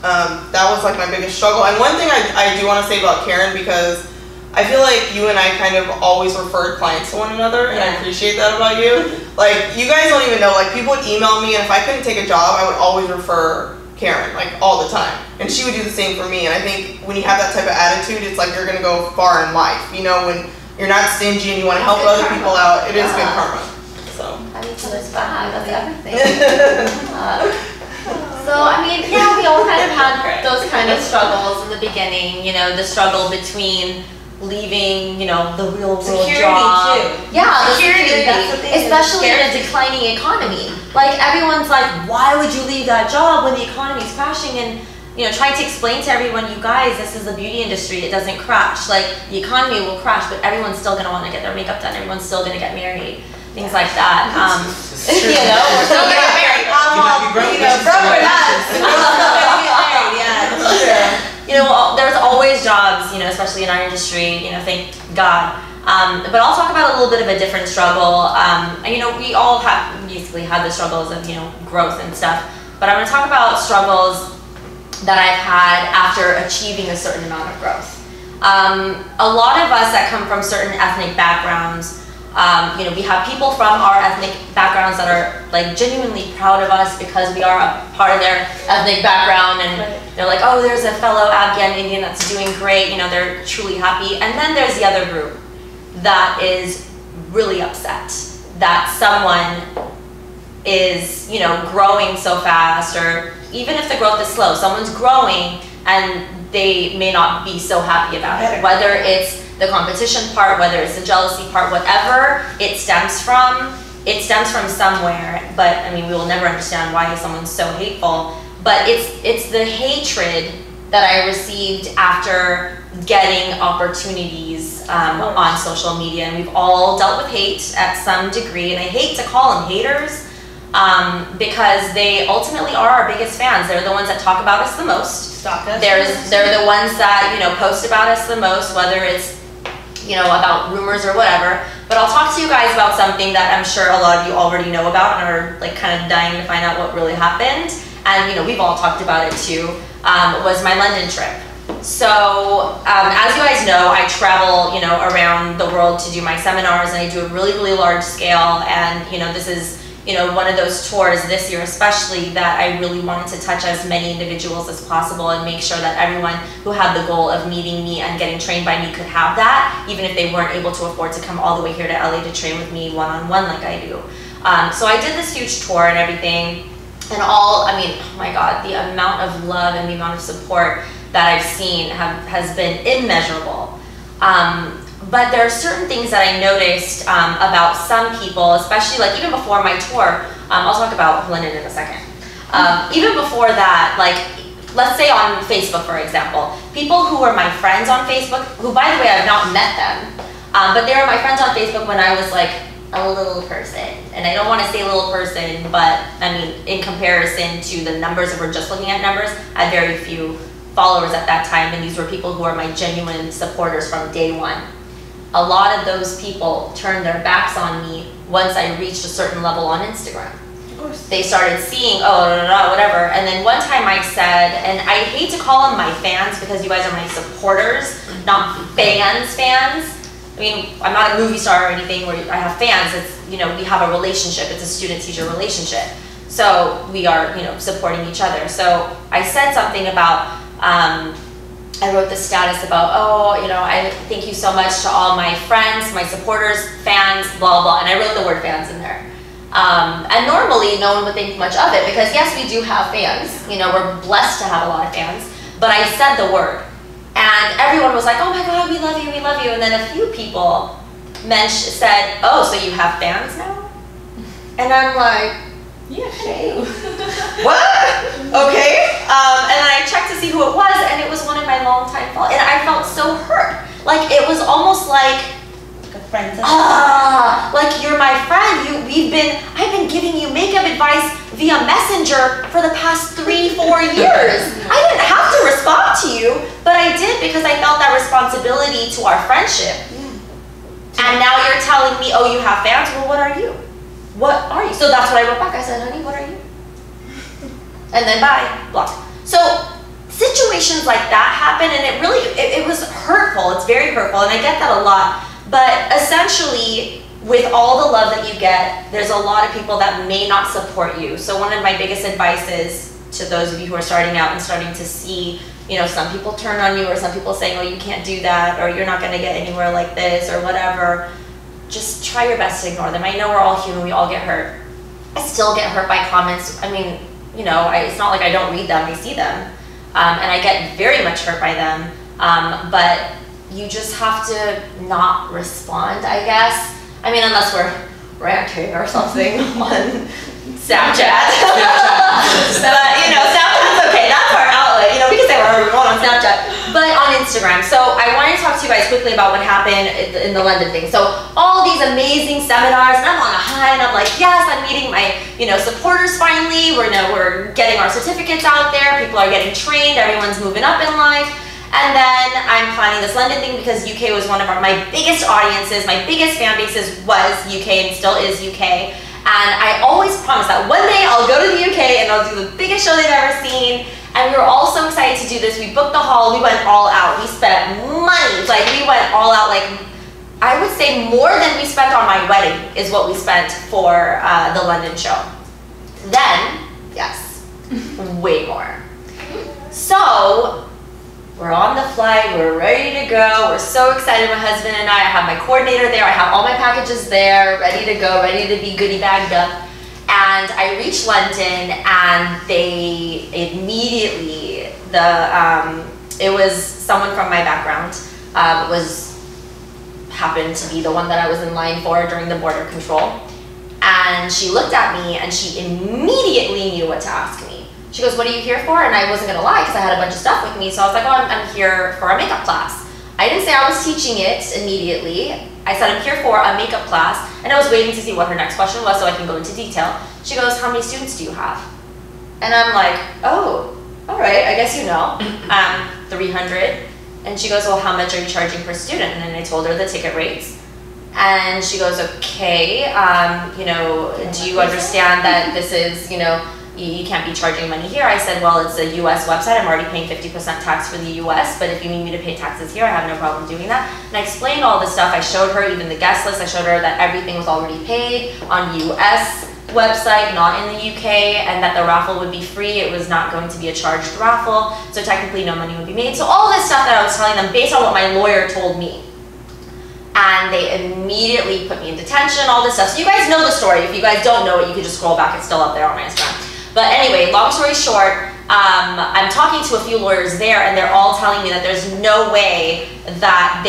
C: that was like my biggest struggle. And one thing I do want to say about Karen, because I feel like you and I kind of always referred clients to one another, and I appreciate that about you. Like, you guys don't even know, like people would email me, and if I couldn't take a job, I would always refer Karen, like all the time. And she would do the same for me. And I think when you have that type of attitude, it's like you're gonna go far in life. You know, when you're not stingy and you wanna help other people out, it is good karma. So
A: Have each other's back, that's everything. So I mean, yeah, we all kind of had those kind of struggles in the beginning, you know, the struggle between leaving, you know, the real world
B: Security
A: job.
B: too.
A: Yeah, the security,
B: that's the thing,
A: especially in a
B: security.
A: declining economy. Like everyone's like, why would you leave that job when the economy's crashing? And you know, trying to explain to everyone, you guys, this is the beauty industry. It doesn't crash. Like the economy will crash, but everyone's still gonna want to get their makeup done. Everyone's still gonna get married. Things like that. You know, we're still gonna get married.
B: Broke or not, we're still gonna get married. Yeah, that's true.
A: you know, there's always jobs, you know, especially in our industry, you know, thank God. But I'll talk about a little bit of a different struggle. And, you know, we all have basically had the struggles of, you know, growth and stuff. But I'm going to talk about struggles that I've had after achieving a certain amount of growth. A lot of us that come from certain ethnic backgrounds, you know, we have people from our ethnic backgrounds that are like genuinely proud of us because we are a part of their ethnic background, and they're like, oh, there's a fellow Afghan Indian that's doing great, you know, they're truly happy. And then there's the other group that is really upset that someone is, you know, growing so fast, or even if the growth is slow, someone's growing and they may not be so happy about it. Whether it's the competition part, whether it's the jealousy part, whatever it stems from somewhere. But I mean, we will never understand why someone's so hateful. But it's the hatred that I received after getting opportunities on social media. And we've all dealt with hate at some degree. And I hate to call them haters because they ultimately are our biggest fans. They're the ones that talk about us the most.
B: Stalk us.
A: They're the ones that, you know, post about us the most, whether it's, you know, about rumors or whatever. But I'll talk to you guys about something that I'm sure a lot of you already know about and are like kind of dying to find out what really happened. And, you know, we've all talked about it too, was my London trip. So, as you guys know, I travel, you know, around the world to do my seminars, and I do a really, really large scale. And, you know, this is, you know, one of those tours this year especially that I really wanted to touch as many individuals as possible and make sure that everyone who had the goal of meeting me and getting trained by me could have that, even if they weren't able to afford to come all the way here to LA to train with me one-on-one like I do. So I did this huge tour and everything, and I mean, oh my God, the amount of love and the amount of support that I've seen has been immeasurable. But there are certain things that I noticed about some people, especially like even before my tour. I'll talk about London in a second. Even before that, like let's say on Facebook, for example, people who were my friends on Facebook, who by the way I've not met them, but they were my friends on Facebook when I was like a little person. And I don't want to say little person, but I mean in comparison to the numbers, if we're just looking at numbers, I had very few followers at that time, and these were people who are my genuine supporters from day one. A lot of those people turned their backs on me once I reached a certain level on Instagram.
B: Of course.
A: They started seeing, whatever. And then one time I said, and I hate to call them my fans because you guys are my supporters, not fans. I mean, I'm not a movie star or anything where I have fans. It's, you know, we have a relationship. It's a student-teacher relationship. So we are, you know, supporting each other. So I said something about, I wrote the status about, oh, you know, I thank you so much to all my friends, my supporters, fans, blah, blah, and I wrote the word fans in there. And normally no one would think much of it because yes, we do have fans, you know, we're blessed to have a lot of fans, but I said the word and everyone was like, oh my God, we love you, and then a few people said, oh, so you have fans now? And I'm like, yeah, hey. What? Okay. And then I checked to see who it was, and it was one of my longtime followers. And I felt so hurt. Like it was almost like
B: a friend.
A: Like you're my friend. I've been giving you makeup advice via Messenger for the past 3-4 years. I didn't have to respond to you, but I did because I felt that responsibility to our friendship. Yeah. And now you're telling me, oh, you have fans? Well, what are you? What are you? So that's what I wrote back. I said, honey, what are you? And then bye, blocked. So situations like that happen, and it was hurtful. It's very hurtful, and I get that a lot. But essentially, with all the love that you get, there's a lot of people that may not support you. So one of my biggest advices to those of you who are starting out and starting to see, you know, some people turn on you, or some people saying, oh, you can't do that, or you're not going to get anywhere like this, or whatever. Just try your best to ignore them. I know we're all human, we all get hurt. I still get hurt by comments. I mean, you know, it's not like I don't read them, I see them. And I get very much hurt by them. But you just have to not respond, I guess. I mean, unless we're ranting or something on Snapchat. But, you know, Snapchat's okay, that's our outlet. You know, we can say whatever we want on Snapchat. but on Instagram. So I wanted to talk to you guys quickly about what happened in the London thing. So all these amazing seminars, and I'm on a high, and I'm like, yes, I'm meeting my, supporters finally. We're getting our certificates out there. People are getting trained. Everyone's moving up in life. And then I'm planning this London thing because UK was one of my biggest audiences, my biggest fan bases was UK and still is UK. And I always promise that one day I'll go to the UK and I'll do the biggest show they've ever seen. And we were all so excited to do this. We booked the hall, we went all out. We spent money, we went all out, I would say more than we spent on my wedding is what we spent for the London show. Then, yes, way more. So, we're on the flight, we're ready to go, we're so excited, my husband and I have my coordinator there, I have all my packages there, ready to go, ready to be goodie bagged up. And I reached London and they immediately, it was someone from my background, happened to be the one that I was in line for during the border control. And she looked at me and she immediately knew what to ask me. She goes, what are you here for? And I wasn't gonna lie because I had a bunch of stuff with me. So I was like, oh, I'm here for a makeup class. I didn't say I was teaching it immediately. I said, I'm here for a makeup class. And I was waiting to see what her next question was so I can go into detail. She goes, how many students do you have? And I'm like, oh, all right, I guess 300. And she goes, well, how much are you charging per student? And then I told her the ticket rates. And she goes, okay, do you understand that this is, you can't be charging money here? I said, well, it's a US website. I'm already paying 50% tax for the US, but if you need me to pay taxes here, I have no problem doing that. And I explained all this stuff. I showed her even the guest list. I showed her that everything was already paid on US website, not in the UK, and that the raffle would be free. It was not going to be a charged raffle, so technically no money would be made. So all this stuff that I was telling them based on what my lawyer told me. And they immediately put me in detention, all this stuff. So you guys know the story. If you guys don't know it, you can just scroll back. It's still up there on my Instagram. But anyway, long story short, I'm talking to a few lawyers there, and they're all telling me that there's no way that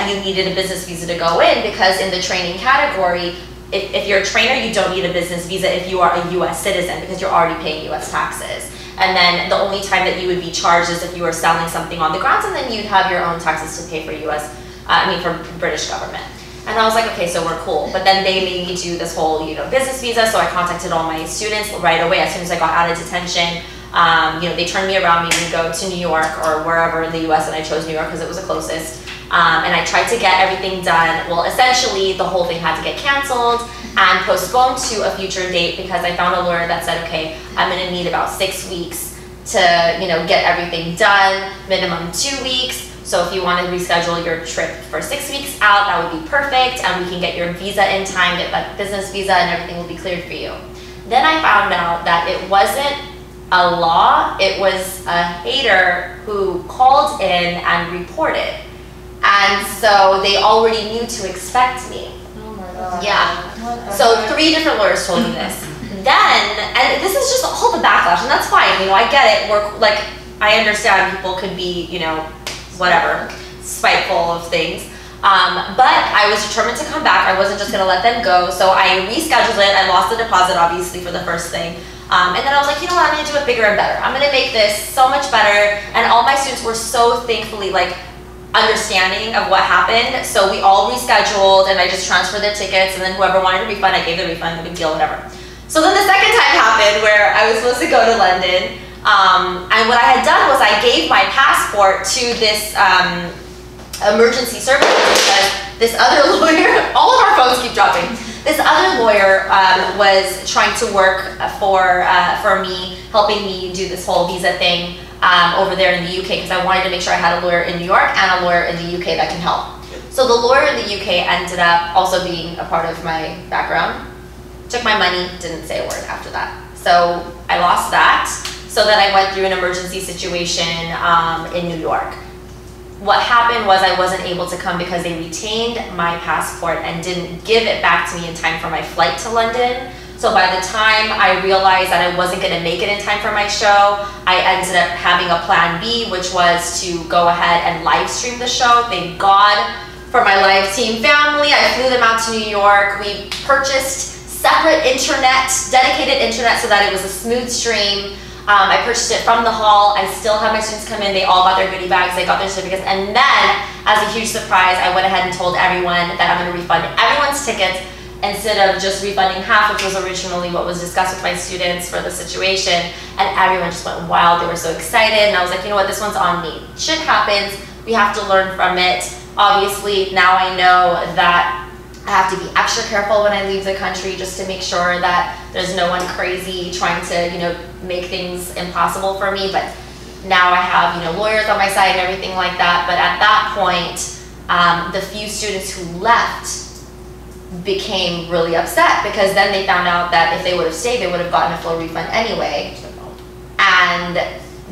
A: you needed a business visa to go in, because in the training category, if you're a trainer, you don't need a business visa if you are a US citizen, because you're already paying US taxes. And then the only time that you would be charged is if you were selling something on the grounds, and then you'd have your own taxes to pay for for British government. And I was like, okay, so we're cool. But then they made me do this whole, business visa. So I contacted all my students right away as soon as I got out of detention. They turned me around, made me go to New York or wherever in the US, and I chose New York because it was the closest. And I tried to get everything done. Well, essentially, the whole thing had to get canceled and postponed to a future date because I found a lawyer that said, okay, I'm gonna need about 6 weeks to, get everything done, minimum 2 weeks. So if you want to reschedule your trip for 6 weeks out, that would be perfect, and we can get your visa in time, get that business visa, and everything will be cleared for you. Then I found out that it wasn't a law, it was a hater who called in and reported. And so they already knew to expect me.
D: Oh my God.
A: Yeah. So 3 different lawyers told me this. Then, and this is just all the backlash, and that's fine, I get it. I understand people could be, whatever, spiteful of things. But I was determined to come back. I wasn't just gonna let them go. So I rescheduled it. I lost the deposit, obviously, for the first thing. And then I was like, you know what, I'm gonna do it bigger and better. I'm gonna make this so much better. And all my students were so thankfully understanding of what happened. So we all rescheduled, and I just transferred their tickets, and then whoever wanted a refund, I gave the refund, no big deal, whatever. So then the second time happened where I was supposed to go to London. And what I had done was I gave my passport to this emergency services because this other lawyer, all of our phones keep dropping. This other lawyer was trying to work for me, helping me do this whole visa thing over there in the UK, because I wanted to make sure I had a lawyer in New York and a lawyer in the UK that can help. So the lawyer in the UK ended up also being a part of my background, took my money, didn't say a word after that. So I lost that. So then I went through an emergency situation in New York. What happened was I wasn't able to come because they retained my passport and didn't give it back to me in time for my flight to London. So by the time I realized that I wasn't gonna make it in time for my show, I ended up having a plan B, which was to go ahead and live stream the show. Thank God for my live team family. I flew them out to New York. We purchased separate internet, dedicated internet, so that it was a smooth stream. I purchased it from the hall. I still have my students come in. They all got their goodie bags. They got their certificates. And then, as a huge surprise, I went ahead and told everyone that I'm going to refund everyone's tickets instead of just refunding half, which was originally what was discussed with my students for the situation. And everyone just went wild. They were so excited. And I was like, you know what? This one's on me. Shit happens. We have to learn from it. Obviously, now I know that I have to be extra careful when I leave the country just to make sure that there's no one crazy trying to, you know, make things impossible for me. But now I have, you know, lawyers on my side and everything like that. But at that point, the few students who left became really upset because then they found out that if they would have stayed, they would have gotten a full refund anyway. And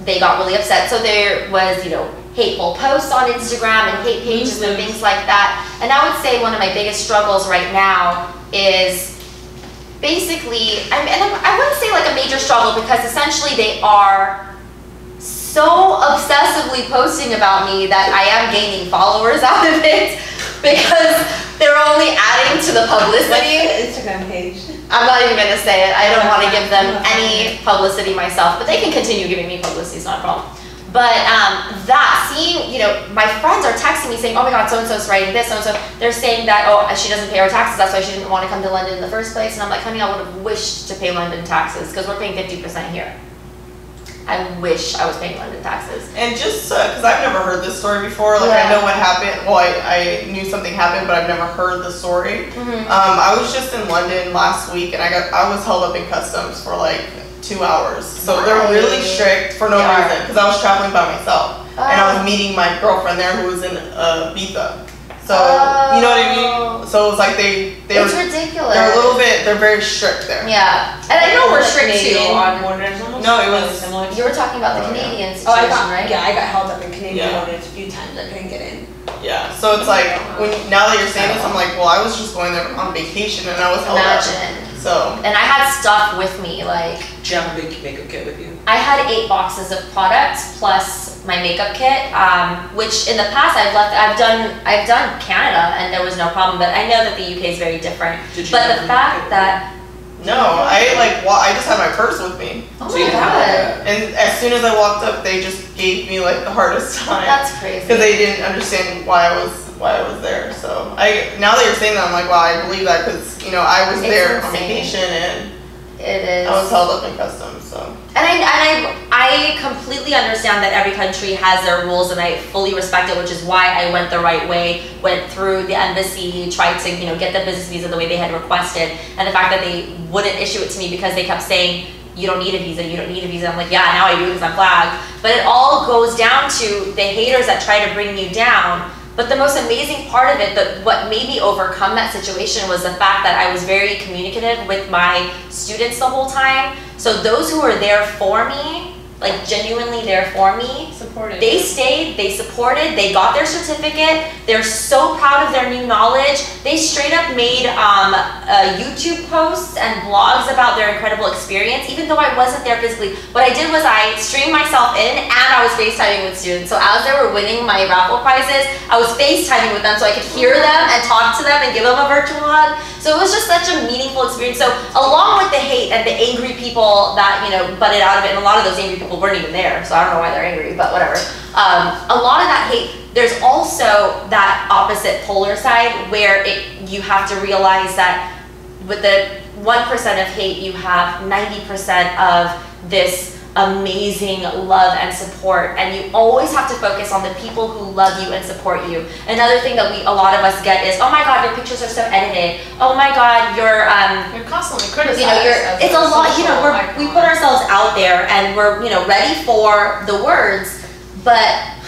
A: they got really upset. So there was, you know, hateful posts on Instagram and hate pages and things like that. And I would say one of my biggest struggles right now is basically, I wouldn't say like a major struggle because essentially they are so obsessively posting about me that I am gaining followers out of it because they're only adding to the publicity.
B: What's the Instagram page?
A: I'm not even gonna say it. I don't want to give them any publicity myself, but they can continue giving me publicity, it's not a problem. But seeing, you know, my friends are texting me saying, oh my God, so-and-so's writing this, so-and-so. They're saying that, oh, she doesn't pay her taxes, that's why she didn't want to come to London in the first place. And I'm like, honey, I would have wished to pay London taxes because we're paying 50% here. I wish I was paying London taxes.
C: And just because I've never heard this story before, like I know what happened. Well, I knew something happened, but I've never heard the story. I was just in London last week, and I was held up in customs for like 2 hours. So they're really strict for no reason because I was traveling by myself and I was meeting my girlfriend there who was in Ibiza. So you know what I mean? So it was like it's
A: ridiculous.
C: They're very strict there.
A: Yeah, and I know we're strict too.
C: No, it was
B: similar.
A: You were talking about the Canadian situation, right?
B: Yeah, I got held up in Canadian borders a few times. I couldn't get in.
C: Yeah, so it's like now that you're saying this, I'm like, well, I was just going there on vacation and I was held up. So.
A: And I had stuff with me, like.
E: Do you have a big makeup kit with you?
A: I had 8 boxes of products plus my makeup kit, which in the past I've done Canada and there was no problem, but I know that the UK is very different. But the fact that.
C: No, I just had my purse with me.
A: Oh my God.
C: And as soon as I walked up, they just gave me like the hardest time.
A: That's crazy.
C: Because they didn't understand why I was there. So now that you're saying that, I'm like, wow, I believe that because you know I was there on vacation and
A: it is.
C: I was held up in customs. So.
A: And I completely understand that every country has their rules, and I fully respect it, which is why I went the right way, went through the embassy, tried to get the business visa the way they had requested, and the fact that they wouldn't issue it to me because they kept saying, you don't need a visa, you don't need a visa. I'm like, yeah, now I do because I'm flagged. But it all goes down to the haters that try to bring you down. But the most amazing part of it, what made me overcome that situation was the fact that I was very communicative with my students the whole time. So those who were there for me, like genuinely there for me,
D: supported.
A: They stayed, they supported, they got their certificate, they're so proud of their new knowledge. They straight up made YouTube posts and blogs about their incredible experience, even though I wasn't there physically. What I did was I streamed myself in and I was FaceTiming with students. So as they were winning my raffle prizes, I was FaceTiming with them so I could hear them and talk to them and give them a virtual hug. So it was just such a meaningful experience. So along with the hate and the angry people that, butted out of it, and a lot of those angry people weren't even there, so I don't know why they're angry, but whatever. A lot of that hate, there's also that opposite polar side where you have to realize that with the 1% of hate, you have 90% of this amazing love and support, and you always have to focus on the people who love you and support you. Another thing that a lot of us get is, oh my God, your pictures are so edited. Oh my God, you're
D: constantly criticized.
A: It's a lot. We put ourselves out there, and we're ready for the words, but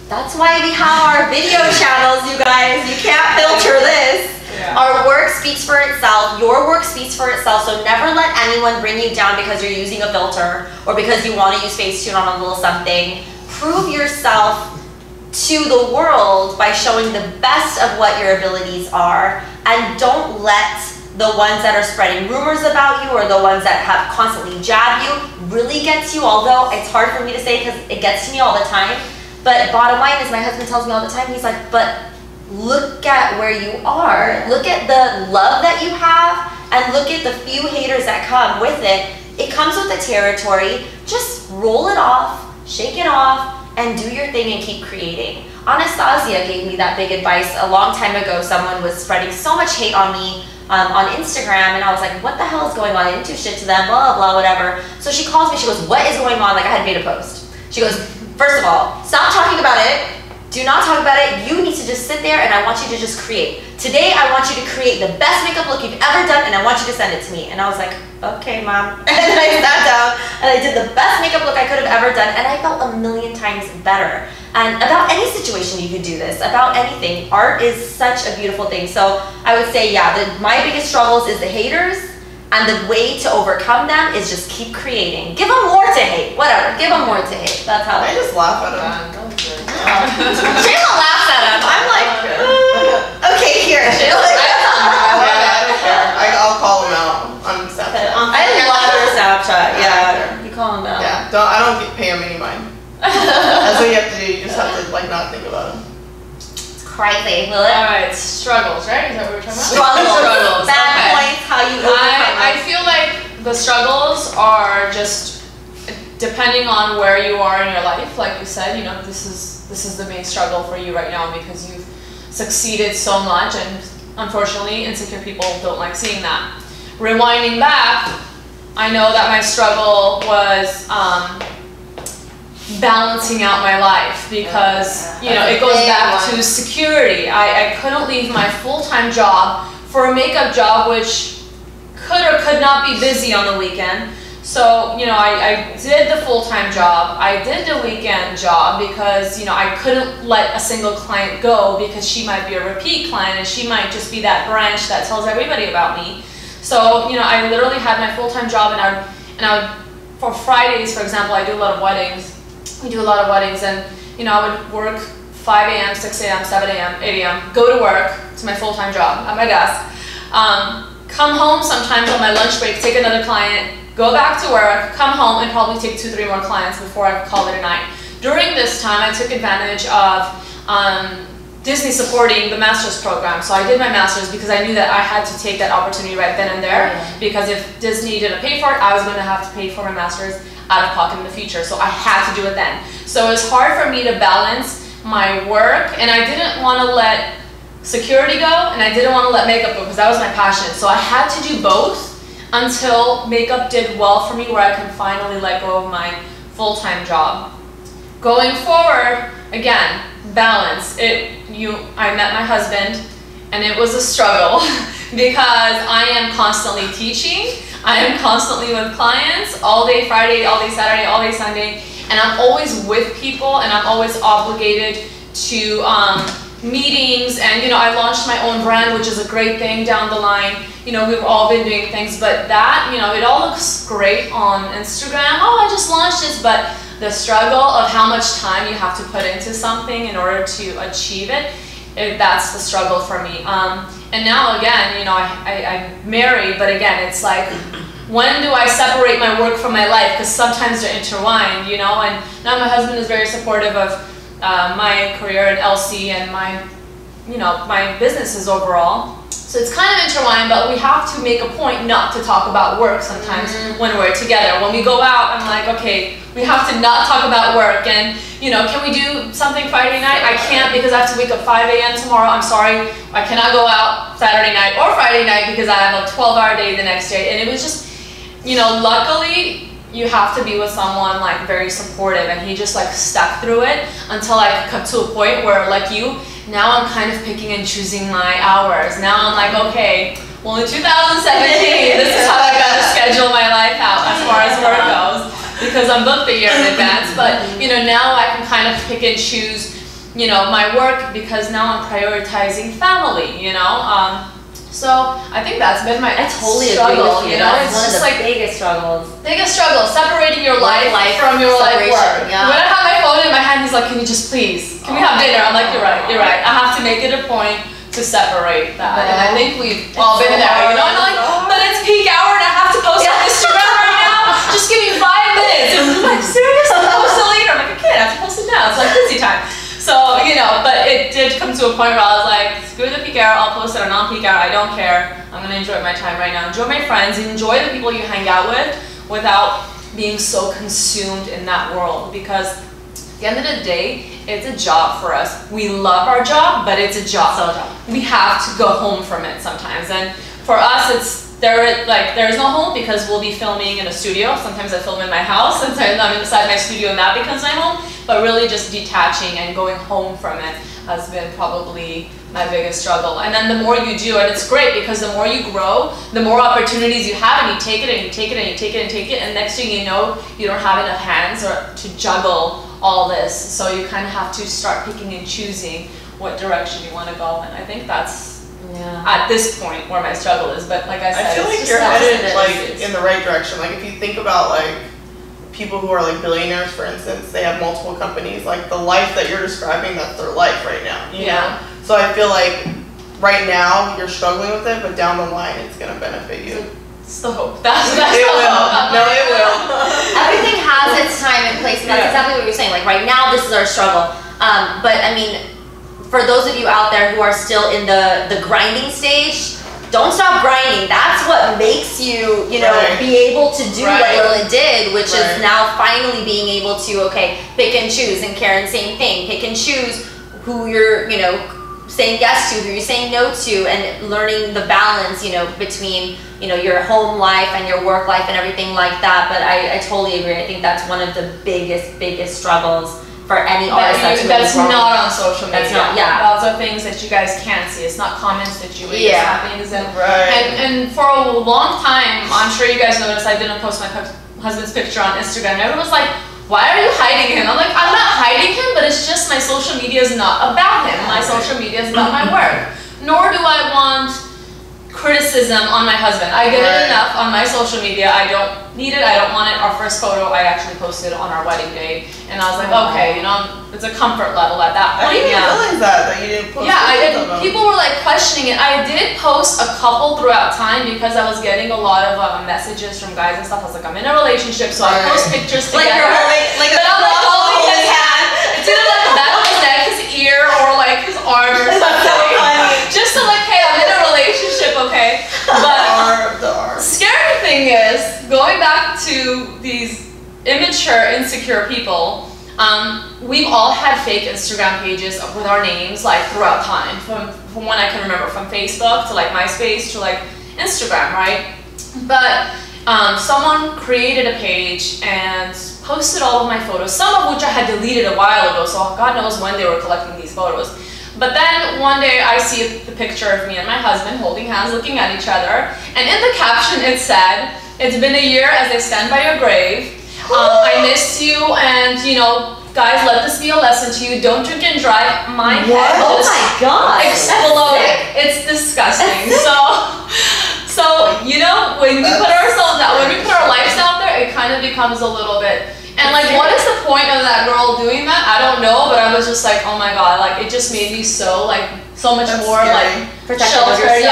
A: that's why we have our video channels, you guys. You can't filter this. Yeah. Our work speaks for itself. Your work speaks for itself. So never let anyone bring you down because you're using a filter or because you want to use Facetune on a little something. Prove yourself to the world by showing the best of what your abilities are, and don't let the ones that are spreading rumors about you or the ones that have constantly jabbed you really get to you, although it's hard for me to say because it gets to me all the time. But bottom line is, my husband tells me all the time, he's like, but look at where you are. Look at the love that you have, and look at the few haters that come with it. It comes with the territory, just roll it off, shake it off, and do your thing and keep creating. Anastasia gave me that big advice a long time ago. Someone was spreading so much hate on me on Instagram, and I was like, what the hell is going on? I didn't do shit to them, blah, blah, whatever. So she calls me, she goes, what is going on? Like, I had made a post. She goes, first of all, stop talking about it. Do not talk about it. You need to just sit there and I want you to just create. Today, I want you to create the best makeup look you've ever done and I want you to send it to me. And I was like, okay, Mom. And then I sat down and I did the best makeup look I could have ever done and I felt a million times better. And about any situation you could do this, about anything. Art is such a beautiful thing. So I would say, yeah, my biggest struggles is the haters, and the way to overcome them is just keep creating. Give them more to hate, whatever. Give them more to hate. That's how
C: I just laugh at them.
A: Shayla laughs at him. I'm like, okay, here, Shayla.
C: I'll call him out on Snapchat.
A: I love her Snapchat. Yeah, you call him out.
C: Yeah, I don't pay him any mind. That's what you have to do. You just have to like not think about him.
A: It's crazy. Will it?
D: Alright, struggles, right? Is that what we're talking about?
A: Struggles. Bad
D: okay.
A: points. How you overcome
D: I feel like the struggles are just depending on where you are in your life. Like you said, you know, this is the main struggle for you right now because you've succeeded so much, and unfortunately, insecure people don't like seeing that. Rewinding back, I know that my struggle was balancing out my life because, you know, it goes back to security. I couldn't leave my full-time job for a makeup job which could or could not be busy on the weekend. So, you know, I did the full-time job. I did the weekend job because, you know, I couldn't let a single client go because she might be a repeat client and she might just be that branch that tells everybody about me. So, you know, I literally had my full-time job and I would, for Fridays, for example, I do a lot of weddings. We do a lot of weddings and, you know, I would work 5 a.m., 6 a.m., 7 a.m., 8 a.m., go to work to my full-time job at my desk, come home sometimes on my lunch break, take another client, go back to work, come home and probably take 2-3 more clients before I call it a night. During this time, I took advantage of Disney supporting the master's program. So I did my master's because I knew that I had to take that opportunity right then and there, because if Disney didn't pay for it, I was going to have to pay for my master's out of pocket in the future. So I had to do it then. So it was hard for me to balance my work, and I didn't want to let security go and I didn't want to let makeup go because that was my passion. So I had to do both until makeup did well for me where I can finally let go of my full-time job. Going forward, again, balance. I met my husband and it was a struggle because I am constantly teaching. I am constantly with clients all day Friday, all day Saturday, all day Sunday, and I'm always with people and I'm always obligated to meetings, and you know, I launched my own brand, which is a great thing down the line. You know, we've all been doing things, but that, you know, it all looks great on Instagram. Oh, I just launched this, but the struggle of how much time you have to put into something in order to achieve it, that's the struggle for me. And now again, you know, I'm married, but again, it's like, when do I separate my work from my life? Because sometimes they're intertwined, you know, and now my husband is very supportive of my career at LC and my, you know, my businesses overall. So it's kind of intertwined, but we have to make a point not to talk about work sometimes when we're together. When we go out, I'm like, okay, we have to not talk about work. And, you know, can we do something Friday night? I can't because I have to wake up 5 a.m. tomorrow. I'm sorry, I cannot go out Saturday night or Friday night because I have a 12-hour day the next day. And it was just, you know, luckily, you have to be with someone like very supportive, and he just like stuck through it until I got to a point where, like you, now I'm kind of picking and choosing my hours. Now I'm like, okay, well in 2017, this is how I got to schedule my life out as far as work goes, because I'm booked a year in advance. But you know, now I can kind of pick and choose, you know, my work because now I'm prioritizing family, you know. So I think that's been my struggle, you know. It's
A: one
D: just
A: of the
D: like
A: biggest struggles.
D: Biggest struggle, separating your life from your like work.
A: Yeah.
D: When I have my phone in my hand, he's like, "Can you just please? Can we have dinner?" I'm like, "You're right, you're right. I have to make it a point to separate that." And I think we've all been there, you know. And I'm like, but it's peak hour and I have to post on Instagram right now. Just give me 5 minutes. And I'm like, seriously, post it later. I'm like, I can't. I have to post it now. It's like busy time. So, you know, but it did come to a point where I was like, screw the peak hour, I'll post it on non-peak hour, I don't care. I'm gonna enjoy my time right now. Enjoy my friends, enjoy the people you hang out with without being so consumed in that world, because at the end of the day, it's a job for us. We love our job, but it's a job. We have to go home from it sometimes. And for us, there's no home because we'll be filming in a studio. Sometimes I film in my house, sometimes I'm inside my studio and that becomes my home. But really just detaching and going home from it has been probably my biggest struggle. And then the more you do, and it's great because the more you grow, the more opportunities you have, and you take it and you take it and you take it and take it, and next thing you know, you don't have enough hands to juggle all this. So you kind of have to start picking and choosing what direction you want to go. And I think that's at this point where my struggle is. But like I said,
C: I feel like you're headed like in the right direction. Like if you think about like people who are like billionaires, for instance, they have multiple companies. Like the life that you're describing, that's their life right now. You know? So I feel like right now you're struggling with it, but down the line it's gonna benefit you.
D: It's the hope. That's
C: it will. No, it will.
A: Everything has its time and place, and that's exactly what you're saying. Like right now, this is our struggle. But I mean, for those of you out there who are still in the grinding stage, don't stop grinding. That's what makes you, you know, be able to do what Lila did, which is now finally being able to, pick and choose. And Karen, same thing. Pick and choose who you're, you know, saying yes to, who you're saying no to, and learning the balance, you know, between, you know, your home life and your work life and everything like that. But I totally agree. I think that's one of the biggest struggles for any artist
D: that's not on social media.
A: That's not,
D: Those are things that you guys can't see. It's not comments that you read. It's not things and for a long time, I'm sure you guys noticed I didn't post my husband's picture on Instagram. Everyone was like, why are you hiding him? I'm like, I'm not hiding him, but it's just my social media is not about him. My social media is about my work. Nor do I want criticism on my husband. I get it enough on my social media. I don't need it. I don't want it. Our first photo I actually posted on our wedding day, and I was like, okay, you know, it's a comfort level at that point.
C: I didn't realize that you didn't post.
D: People were like questioning it. I did post a couple throughout time because I was getting a lot of messages from guys and stuff. I was like, I'm in a relationship, so I post pictures together.
A: Like
D: but I'm like holding his hand. It's either like the back of his neck, his ear, or like his arm or something. Just to like, hey, I'm in a relationship, okay? But
C: the arm.
D: Scary thing is, going back to these immature, insecure people, we've all had fake Instagram pages with our names like throughout time, from when I can remember, from Facebook to like MySpace to like Instagram, right? But someone created a page and posted all of my photos, some of which I had deleted a while ago, so God knows when they were collecting these photos. But then one day I see the picture of me and my husband holding hands, looking at each other, and in the caption it said, "It's been a year as I stand by your grave. I miss you, and you know, guys, let this be a lesson to you. Don't drink and drive." My head just exploded. It's disgusting. So you know, when we put ourselves out, when we put our lives out there, it kind of becomes a little bit. And like, what is the point of that girl doing that? I don't know, but I was just like, oh my god, like it just made me so much more like sheltered,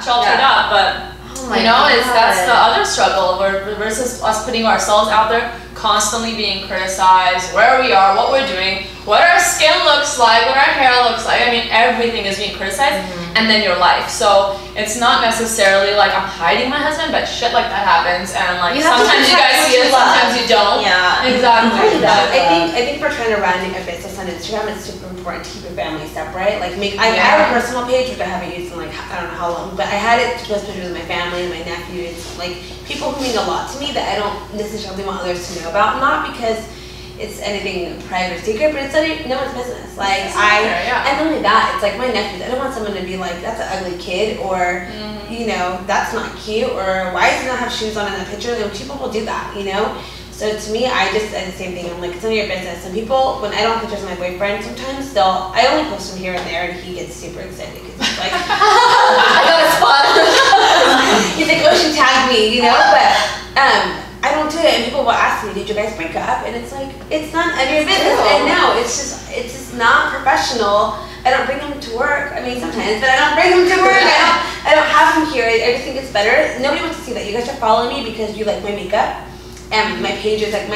D: sheltered up. But you know, that's the other struggle versus us putting ourselves out there, constantly being criticized, where we are, what we're doing, what our skin looks like, what our hair looks like. I mean, everything is being criticized, and then your life. So it's not necessarily like I'm hiding my husband, but shit like that happens, and like sometimes you guys see it, sometimes you don't.
B: Yeah,
D: exactly.
B: I think for trying to run a business on Instagram, it's super important to keep your family separate. Like, I have a personal page which I haven't used in like I don't know how long, but I had it to post pictures of my family and my nephews, like people who mean a lot to me that I don't necessarily want others to know about. Not because it's anything private or secret, but it's no one's business. Like and not only that, it's like my nephews. I don't want someone to be like, that's an ugly kid, or you know, that's not cute, or why does he not have shoes on in that picture? Like, people will do that, you know. So to me, I just said the same thing. I'm like, it's none of your business. Some people, when I don't have pictures of my boyfriend, sometimes I only post them here and there, and he gets super excited because he's like, I got a spot. He's like, oh, she tagged me, you know. But I don't do it, and people will ask me, did you guys break up? And it's like, it's none of your business. And no, it's just not professional. I don't bring him to work. I mean, sometimes, but I don't bring him to work. I don't have him here. I just think it's better. Nobody wants to see that. You guys are following me because you like my makeup. And my page is like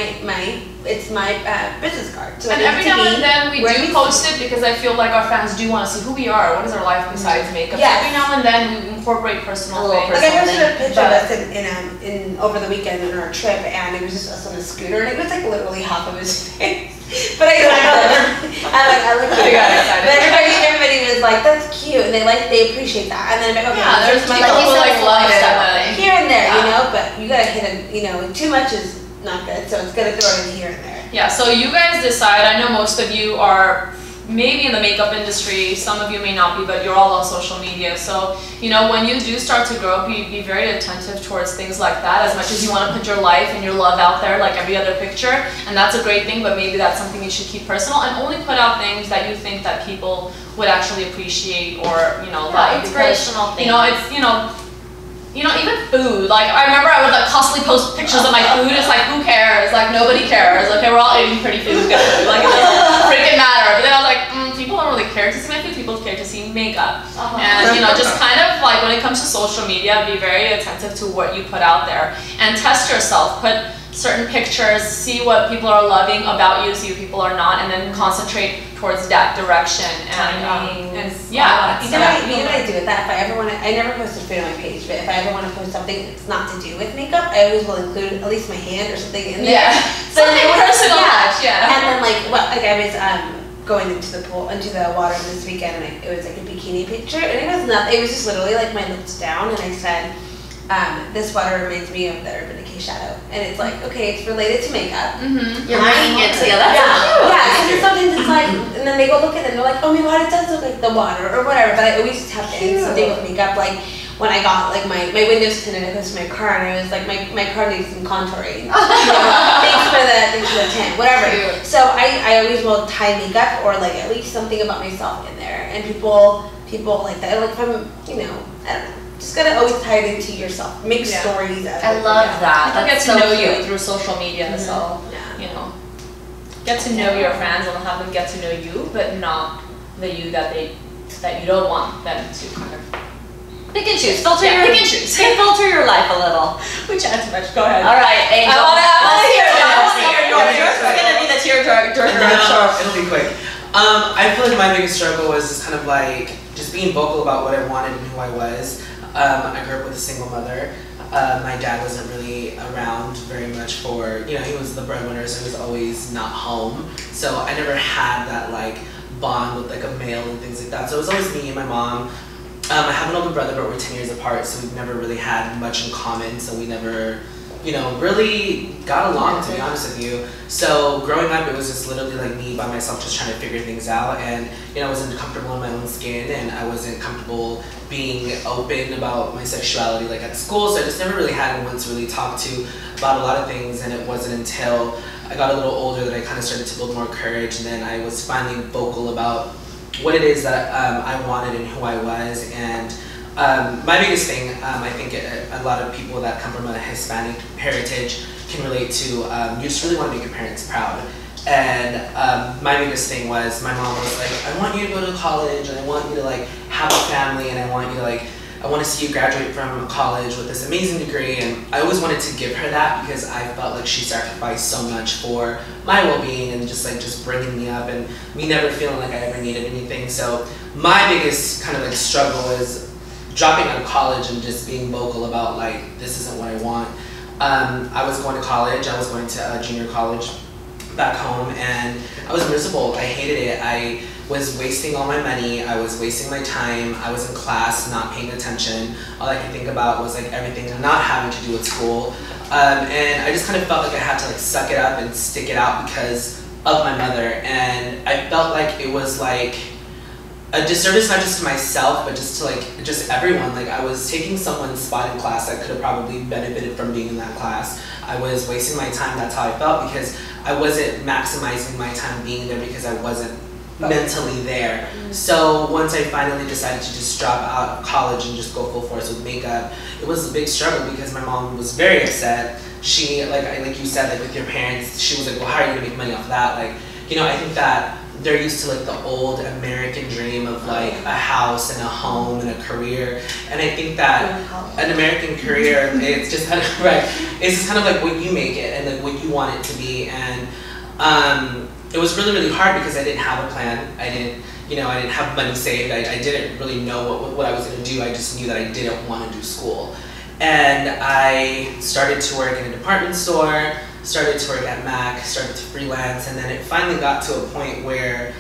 B: it's my business card. So
D: and every now and then we do post it because I feel like our fans do want to see who we are. What is our life besides makeup?
B: Yes.
D: So every now and then we incorporate personal things.
B: Like I posted a picture of us in over the weekend in our trip, and it was just us on a scooter, and it was like literally half of his face. But I look cute. But everybody was like, "That's cute," and they appreciate that. And then okay,
D: yeah, there's people who like love that
B: here and there, you know. But you gotta hit it. You know, too much is not good, so it's gonna throw it in here and there.
D: Yeah. So you guys decide. I know most of you are maybe in the makeup industry, some of you may not be, but you're all on social media. So, you know, when you do start to grow up, be very attentive towards things like that, as much as you want to put your life and your love out there like every other picture. And that's a great thing, but maybe that's something you should keep personal, and only put out things that you think that people would actually appreciate or, you know, like.
A: Inspirational things.
D: You know, it's, you know, even food. Like, I remember I would like constantly post pictures of my food. It's like, who cares? Like, nobody cares. Okay, we're all eating pretty food, good food. Like, it doesn't freaking matter. But then I was like, people don't really care to see my food. People care to see makeup. And, you know, just kind of like when it comes to social media, be very attentive to what you put out there. And test yourself. Put certain pictures, see what people are loving about you, see what people are not, and then concentrate towards that direction. And yeah.
B: You know what I do with that? If I ever want to, I never posted food on my page, but if I ever want to post something that's not to do with makeup, I always will include at least my hand or something in there.
D: Yeah. Something personal. Yeah.
B: And then like I was going into the pool, into the water this weekend, and it was like a bikini picture, and it was nothing. It was just literally like my lips down, and I said, this water reminds me of the Urban Decay shadow, and it's like, okay, it's related to makeup.
A: You're bringing it together.
B: Yeah, because sometimes it's like, and then they go look at it and they're like, oh my god, it does look like the water or whatever. But I always tap in something with makeup, like when I got like my windows tinted, I close to my car, and I was like, my car needs some contouring. Thanks for the tint, whatever. So I always will tie makeup or like at least something about myself in there, and people like that. Like if I'm, you know, I don't know. Just gotta always tie it into yourself. Make stories out of it.
A: I love that.
D: People get to
A: so
D: know
A: cute.
D: you through social media, so you know, get to know your fans and have them get to know you, but not the you that you don't want them to kind of
A: pick and choose. Filter your life a little.
D: Which adds too much. Go ahead.
A: All right, Angel.
D: I wanna hear
A: yours. Yours is gonna be the tearjerker.
E: No, it'll be quick. I feel like my biggest struggle was just kind of like just being vocal about what I wanted and who I was. I grew up with a single mother. My dad wasn't really around very much for, you know, he was the breadwinner, so he was always not home. So I never had that like bond with like a male and things like that. So it was always me and my mom. I have an older brother, but we're 10 years apart, so we've never really had much in common. So we never, you know, really got along, to be honest with you. So growing up, it was just literally like me by myself just trying to figure things out. And, you know, I wasn't comfortable in my own skin, and I wasn't comfortable being open about my sexuality like at school. So I just never really had anyone to really talk to about a lot of things. And it wasn't until I got a little older that I kind of started to build more courage. And then I was finally vocal about what it is that I wanted and who I was. And my biggest thing, I think a lot of people that come from a Hispanic heritage can relate to, you just really want to make your parents proud. And my biggest thing was, my mom was like, I want you to go to college, and I want you to like have a family, and I want you to like, I want to see you graduate from college with this amazing degree. And I always wanted to give her that because I felt like she sacrificed so much for my well-being and just bringing me up and me never feeling like I ever needed anything. So my biggest kind of like struggle was dropping out of college and just being vocal about like, this isn't what I want. I was going to college. I was going to junior college back home, and I was miserable. I hated it. I was wasting all my money. I was wasting my time. I was in class not paying attention. All I could think about was like everything not having to do with school. And I just kind of felt like I had to like suck it up and stick it out because of my mother. And I felt like it was like a disservice not just to myself, but just to like just everyone. Like I was taking someone's spot in class that could have probably benefited from being in that class. I was wasting my time. That's how I felt, because I wasn't maximizing my time being there because I wasn't mentally there. So once I finally decided to just drop out of college and just go full force with makeup, it was a big struggle because my mom was very upset. She, like you said, like with your parents, she was like, well, how are you gonna make money off that? Like, you know, I think that they're used to like the old American dream of like a house and a home and a career, and I think that an American career, it's just kind of right. It's just kind of like what you make it and like what you want it to be, and it was really hard because I didn't have a plan. I didn't have money saved. I didn't really know what I was going to do. I just knew that I didn't want to do school, and I started to work in a department store. Started to work at Mac, started to freelance, and then it finally got to a point where,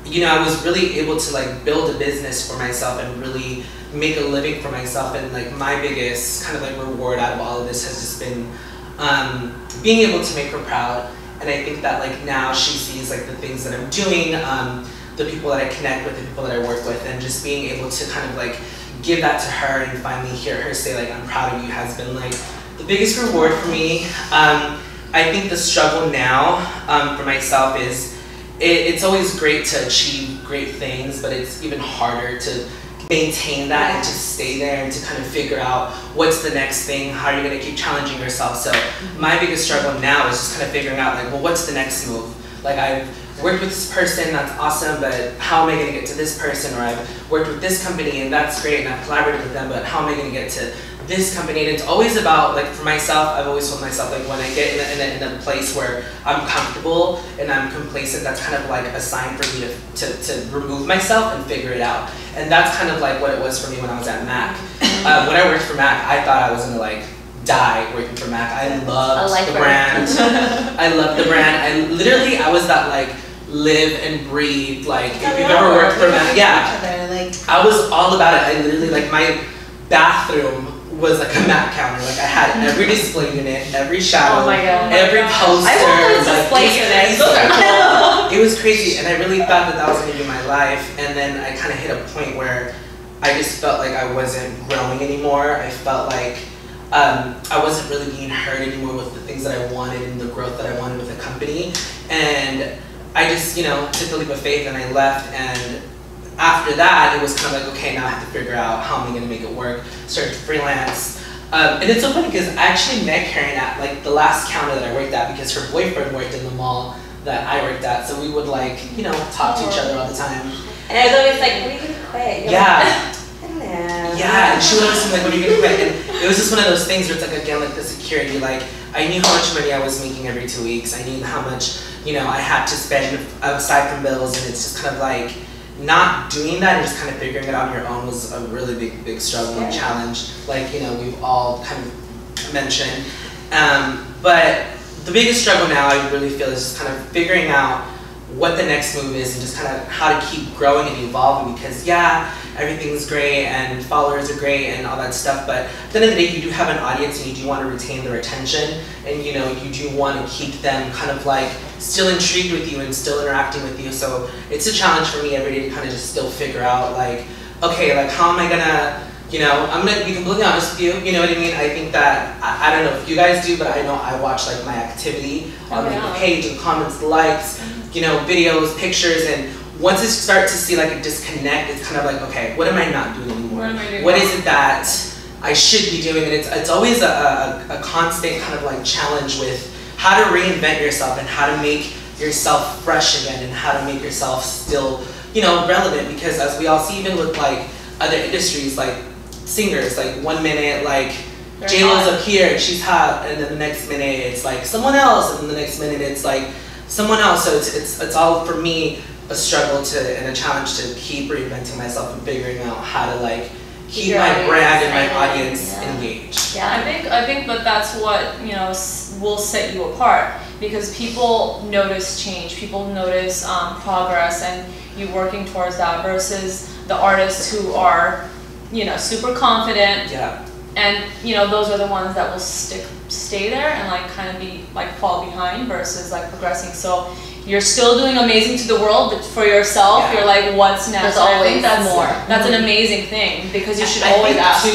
E: I was really able to like build a business for myself and really make a living for myself. And like my biggest kind of like reward out of all of this has just been being able to make her proud. And I think that like now she sees like the things that I'm doing, the people that I connect with, the people that I work with, and just being able to kind of like give that to her and finally hear her say like, I'm proud of you, has been like the biggest reward for me. I think the struggle now for myself is it's always great to achieve great things, but it's even harder to maintain that and to stay there and to kind of figure out what's the next thing, how are you going to keep challenging yourself. So my biggest struggle now is just kind of figuring out like, well, what's the next move? Like I've worked with this person, that's awesome, but how am I going to get to this person? Or I've worked with this company and that's great and I've collaborated with them, but how am I going to get to this company? And it's always about, like for myself, I've always told myself like when I get in a place where I'm comfortable and I'm complacent, that's kind of like a sign for me to remove myself and figure it out. And that's kind of like what it was for me when I was at Mac. When I worked for Mac, I thought I was going to like die working for Mac. I loved the brand. I loved the brand. I was that like live and breathe, like if you've ever worked for Mac, I was all about it. I literally, like my bathroom was like a Mac counter. Like I had every display unit, every shadow, every poster.
A: I want those display units.
E: It was crazy, and I really thought that was going to be my life. And then I kind of hit a point where I just felt like I wasn't growing anymore. I felt like I wasn't really being heard anymore with the things that I wanted and the growth that I wanted with the company. And I just, took the leap of faith and I left. And after that, it was kind of like, okay, now I have to figure out how am I going to make it work. Started to freelance. And it's so funny because I actually met Karen at like the last counter that I worked at because her boyfriend worked in the mall that I worked at. So we would like, talk to each other all the time.
A: And I was always like, when are you going to quit?
E: Yeah, and she would always be like, when are you going to quit? And it was just one of those things where it's like, again, like the security, like I knew how much money I was making every 2 weeks. I knew how much, I had to spend aside from bills, and it's just kind of like, not doing that and just kind of figuring it out on your own was a really big struggle and challenge, like we've all kind of mentioned. But the biggest struggle now I really feel is just kind of figuring out what the next move is and just kind of how to keep growing and evolving, because everything's great and followers are great and all that stuff, but at the end of the day you do have an audience and you do want to retain their attention, and you do want to keep them kind of like still intrigued with you and still interacting with you. So it's a challenge for me every day to kind of just still figure out like, okay, like how am I gonna, I'm gonna be completely honest with you, you know what I mean? I think that, I don't know if you guys do, but I know I watch like my activity on like the page, the comments, the likes, videos, pictures, and once I start to see like a disconnect, it's kind of like, okay, what am I not doing anymore? What is it that I should be doing? And it's always a constant kind of like challenge with how to reinvent yourself and how to make yourself fresh again and how to make yourself still, relevant, because as we all see, even with like other industries, like singers, like 1 minute, like J-Lo's up here and she's hot, and then the next minute it's like someone else, and then the next minute it's like someone else. So it's all for me a struggle and a challenge to keep reinventing myself and figuring out how to like keep my brand and my audience engaged.
D: Yeah, I think that that's what will set you apart, because people notice change, people notice progress, and you working towards that versus the artists who are super confident.
E: Yeah.
D: And those are the ones that will stay there and like kind of be like fall behind versus like progressing. So you're still doing amazing to the world, but for yourself, you're like, what's next?
A: There's always more.
D: That's an amazing thing, because you should always ask.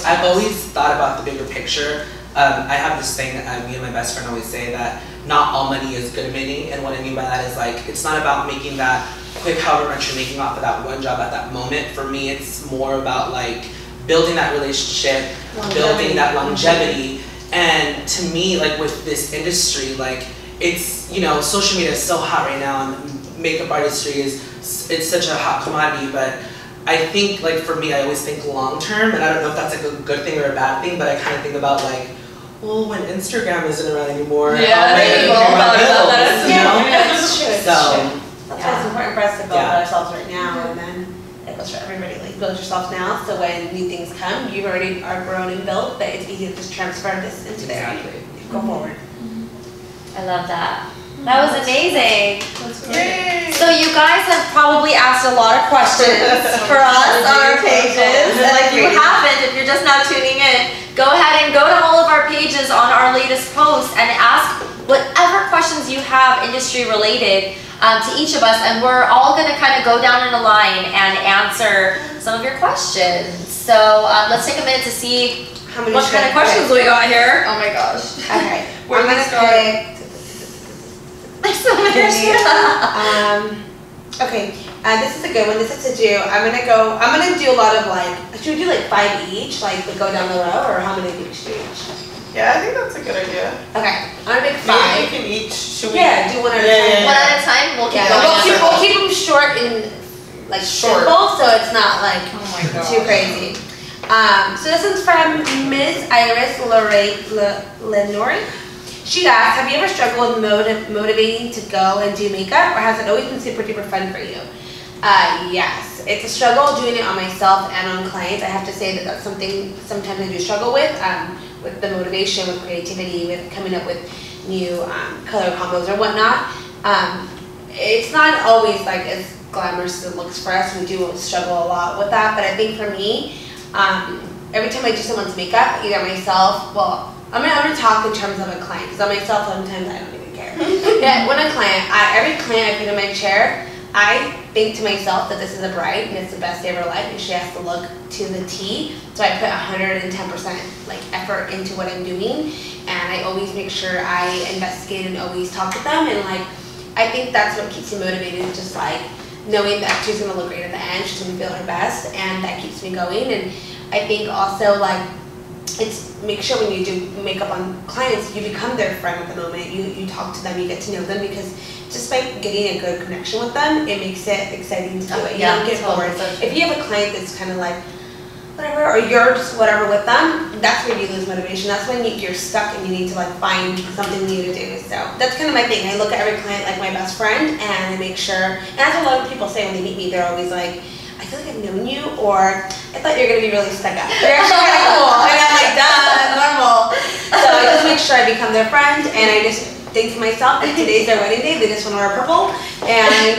E: I've always thought about the bigger picture. I have this thing that me and my best friend always say, that not all money is good money, and what I mean by that is like, it's not about making that quick however much you're making off of that one job at that moment. For me, it's more about like building that relationship, building that longevity. And to me, like with this industry, like it's, social media is so hot right now, and makeup artistry it's such a hot commodity, but I think like for me, I always think long term, and I don't know if that's like a good thing or a bad thing, but I kind of think about like, well, when Instagram isn't around anymore, how am I gonna pay my bills, you know?
B: That's true.
E: So,
B: that's why it's important for us to build ourselves right now, and then it goes for everybody. Like build yourself now, so when new things come, you already are grown and built, but it's easy to just transfer this into there. You go forward.
A: I love that. That was amazing.
D: That's great.
A: So you guys have probably asked a lot of questions for us on our pages. And if you haven't, if you're just now tuning in, go ahead and go to all of our pages on our latest posts and ask whatever questions you have industry related to each of us. And we're all going to kind of go down in a line and answer some of your questions. So let's take a minute to see what kind of questions we got here. Oh my gosh.
B: Okay.
A: Where
B: I'm
A: do we
B: gonna
A: start?
B: pick. Okay, this is a good one. This is to do. I'm gonna do a lot of like. Should we do like 5 each? Like we go down the row, or how many each do each?
C: Yeah, I think that's a good idea.
B: Okay, I'm gonna make 5.
C: Maybe we can each. Should we?
B: Yeah, do one at a time.
A: One at a time. We'll keep going.
B: We'll keep them short and like simple, so it's not like too crazy. So this one's from Ms. Iris Lenore. She asked, have you ever struggled with motivating to go and do makeup, or has it always been super duper fun for you? Yes, it's a struggle doing it on myself and on clients. I have to say that that's something sometimes I do struggle with the motivation, with creativity, with coming up with new color combos or whatnot. It's not always like as glamorous as it looks for us. We do struggle a lot with that, but I think for me, every time I do someone's makeup, either myself, well, I'm gonna talk in terms of a client, because on myself sometimes I don't even care. Yeah, when a client, every client I put in my chair, I think to myself that this is a bride and it's the best day of her life and she has to look to the T. So I put 110% like effort into what I'm doing, and I always make sure I investigate and always talk with them, and like I think that's what keeps me motivated, just like knowing that she's gonna look great at the end, she's gonna feel her best, and that keeps me going. And I think also like it's make sure when you do makeup on clients, you become their friend at the moment. You talk to them, you get to know them, because just by getting a good connection with them, it makes it exciting to do it. You don't get bored. If you have a client that's kind of like whatever, or you're just whatever with them, that's where you lose motivation. That's when you're stuck and you need to like find something new to do. So that's kind of my thing. I look at every client like my best friend, and I make sure, and that's what a lot of people say when they meet me. They're always like, I feel like I've known you, or I thought you were going to be really stuck up. You're actually kind of cool. And I'm like, duh, normal. So I just make sure I become their friend, and I just think to myself that today's their wedding day, they just want to wear purple, and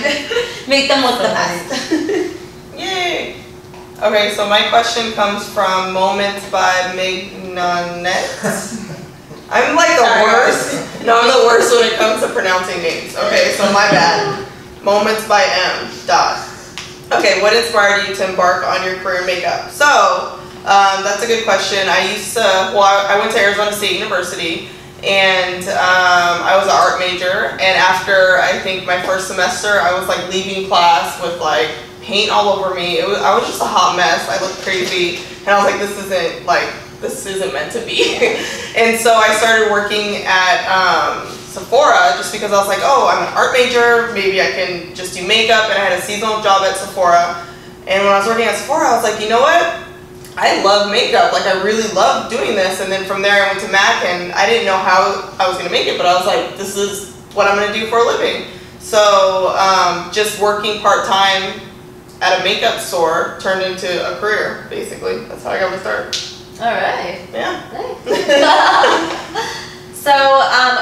B: make them look the best.
C: Yay! Okay, so my question comes from Moments by Mignonette. I'm like the worst. No, I'm the worst when it comes to pronouncing names. Okay, so my bad. Moments by M. Dot. Okay, what inspired you to embark on your career in makeup? So, that's a good question. I went to Arizona State University, and I was an art major, and after I think my first semester, I was like leaving class with like paint all over me. I was just a hot mess. I looked crazy, and I was like, this isn't meant to be. And so I started working at Sephora, just because I was like, oh, I'm an art major, maybe I can just do makeup, and I had a seasonal job at Sephora. And when I was working at Sephora, I was like, you know what? I love makeup, like I really love doing this. And then from there I went to MAC, and I didn't know how I was gonna make it, but I was like, this is what I'm gonna do for a living. So just working part-time at a makeup store turned into a career, basically. That's how I got my start.
A: All right.
C: Yeah.
A: So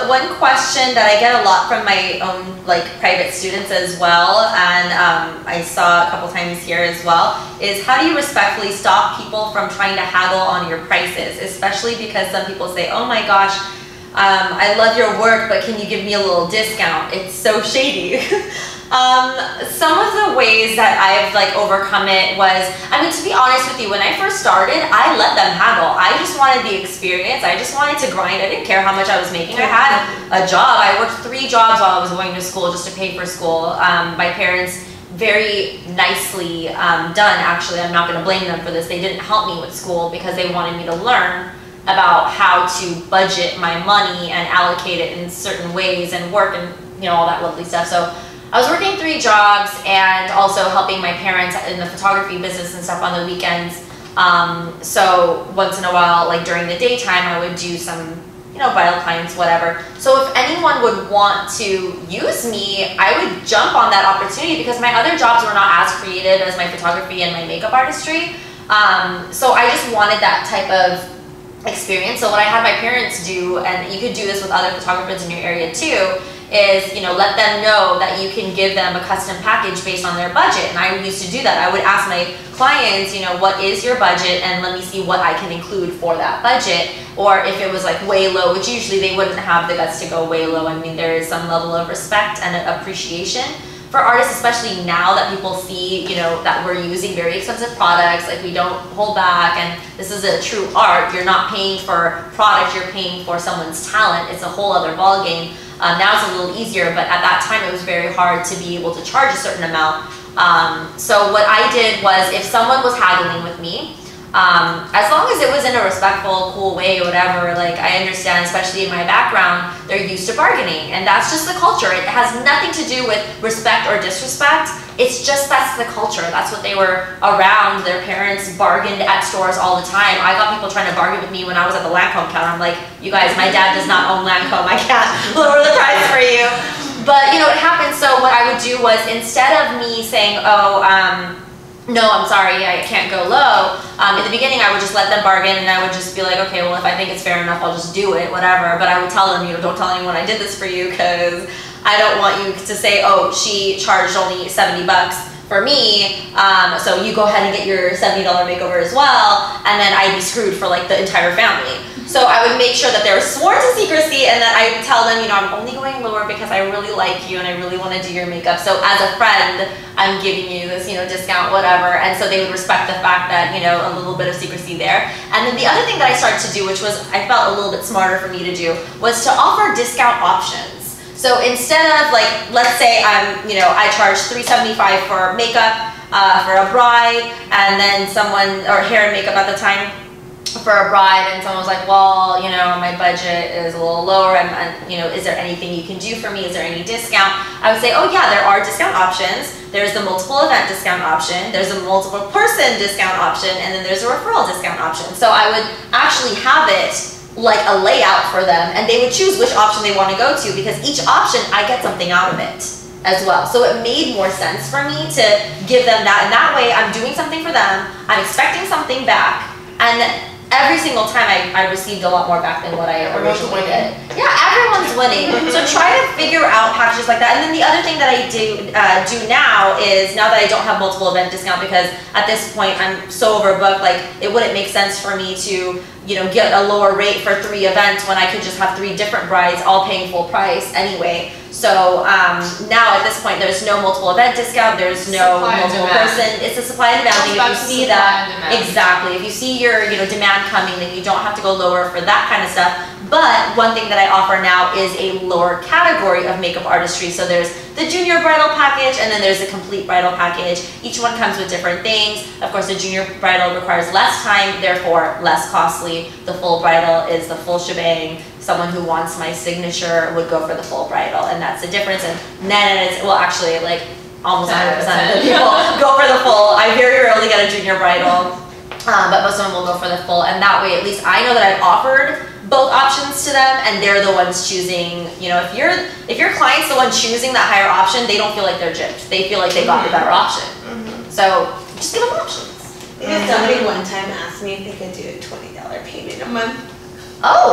A: one question that I get a lot from my own like private students as well, and I saw a couple times here as well, is how do you respectfully stop people from trying to haggle on your prices, especially because some people say, oh my gosh, I love your work, but can you give me a little discount? It's so shady. Some of the ways that I've like overcome it was, I mean, to be honest with you, when I first started, I let them haggle. I just wanted the experience. I just wanted to grind. I didn't care how much I was making. I had a job. I worked 3 jobs while I was going to school just to pay for school. My parents, very nicely done, actually. I'm not going to blame them for this. They didn't help me with school because they wanted me to learn about how to budget my money and allocate it in certain ways and work and, you know, all that lovely stuff. So I was working 3 jobs and also helping my parents in the photography business and stuff on the weekends. So once in a while, like during the daytime, I would do some, you know, bridal clients, whatever. So if anyone would want to use me, I would jump on that opportunity because my other jobs were not as creative as my photography and my makeup artistry. So I just wanted that type of experience. So what I had my parents do, and you could do this with other photographers in your area too, is, you know, let them know that you can give them a custom package based on their budget. And I used to do that. I would ask my clients, you know, what is your budget, and let me see what I can include for that budget. Or if it was like way low, which usually they wouldn't have the guts to go way low. I mean, there is some level of respect and appreciation for artists, especially now that people see, you know, that we're using very expensive products, like we don't hold back, and this is a true art. You're not paying for product, you're paying for someone's talent. It's a whole other ball game. Now it's a little easier, but at that time it was very hard to be able to charge a certain amount. So what I did was, if someone was haggling with me, as long as it was in a respectful, cool way or whatever, like I understand, especially in my background, they're used to bargaining, and that's just the culture. It has nothing to do with respect or disrespect. It's just, that's the culture. That's what they were around. Their parents bargained at stores all the time. I got people trying to bargain with me when I was at the Lancome counter. I'm like, you guys, my dad does not own Lancome. I can't lower the price for you. But you know, it happened. So what I would do was, instead of me saying, oh, no, I'm sorry, I can't go low. In the beginning, I would just let them bargain, and I would just be like, okay, well, if I think it's fair enough, I'll just do it, whatever. But I would tell them, you know, don't tell anyone I did this for you, because I don't want you to say, oh, she charged only 70 bucks for me, so you go ahead and get your $70 makeover as well, and then I'd be screwed for like the entire family. So I would make sure that they were sworn to secrecy, and that I would tell them, you know, I'm only going lower because I really like you and I really want to do your makeup. So as a friend, I'm giving you this, you know, discount, whatever. And so they would respect the fact that, you know, a little bit of secrecy there. And then the other thing that I started to do, which was, I felt a little bit smarter for me to do, was to offer discount options. So instead of like, let's say you know, I charge $375 for makeup for a bride, and then someone, or hair and makeup at the time, for a bride, and someone was like, well, you know, my budget is a little lower, and you know, is there anything you can do for me? Is there any discount? I would say, oh yeah, there are discount options. There's the multiple event discount option, there's a multiple person discount option, and then there's a referral discount option. So I would actually have it like a layout for them, and they would choose which option they want to go to, because each option, I get something out of it as well. So it made more sense for me to give them that, and that way I'm doing something for them, I'm expecting something back, and every single time I received a lot more back than what I originally did. Yeah, everyone's winning. So try to figure out packages like that. And then the other thing that I do now is, now that I don't have multiple event discount, because at this point I'm so overbooked, like it wouldn't make sense for me to, you know, get a lower rate for 3 events when I could just have 3 different brides all paying full price anyway. So now at this point, there's no multiple event discount, there's no multiple person. It's a supply and demand thing. If you see that, exactly, if you see your, you know, demand coming, then you don't have to go lower for that kind of stuff. But one thing that I offer now is a lower category of makeup artistry. So there's the junior bridal package, and then there's the complete bridal package. Each one comes with different things. Of course, the junior bridal requires less time, therefore less costly. The full bridal is the full shebang. Someone who wants my signature would go for the full bridal, and that's the difference. And then it's, well, actually, like almost 100% of the people go for the full. I very rarely get a junior bridal, but most of them will go for the full, and that way at least I know that I've offered both options to them, and they're the ones choosing. You know, if your client's the one choosing that higher option, they don't feel like they're gypped. They feel like they got the better option. So just give them options.
B: Somebody one time asked me if they could do a $20 payment a month.
A: Oh.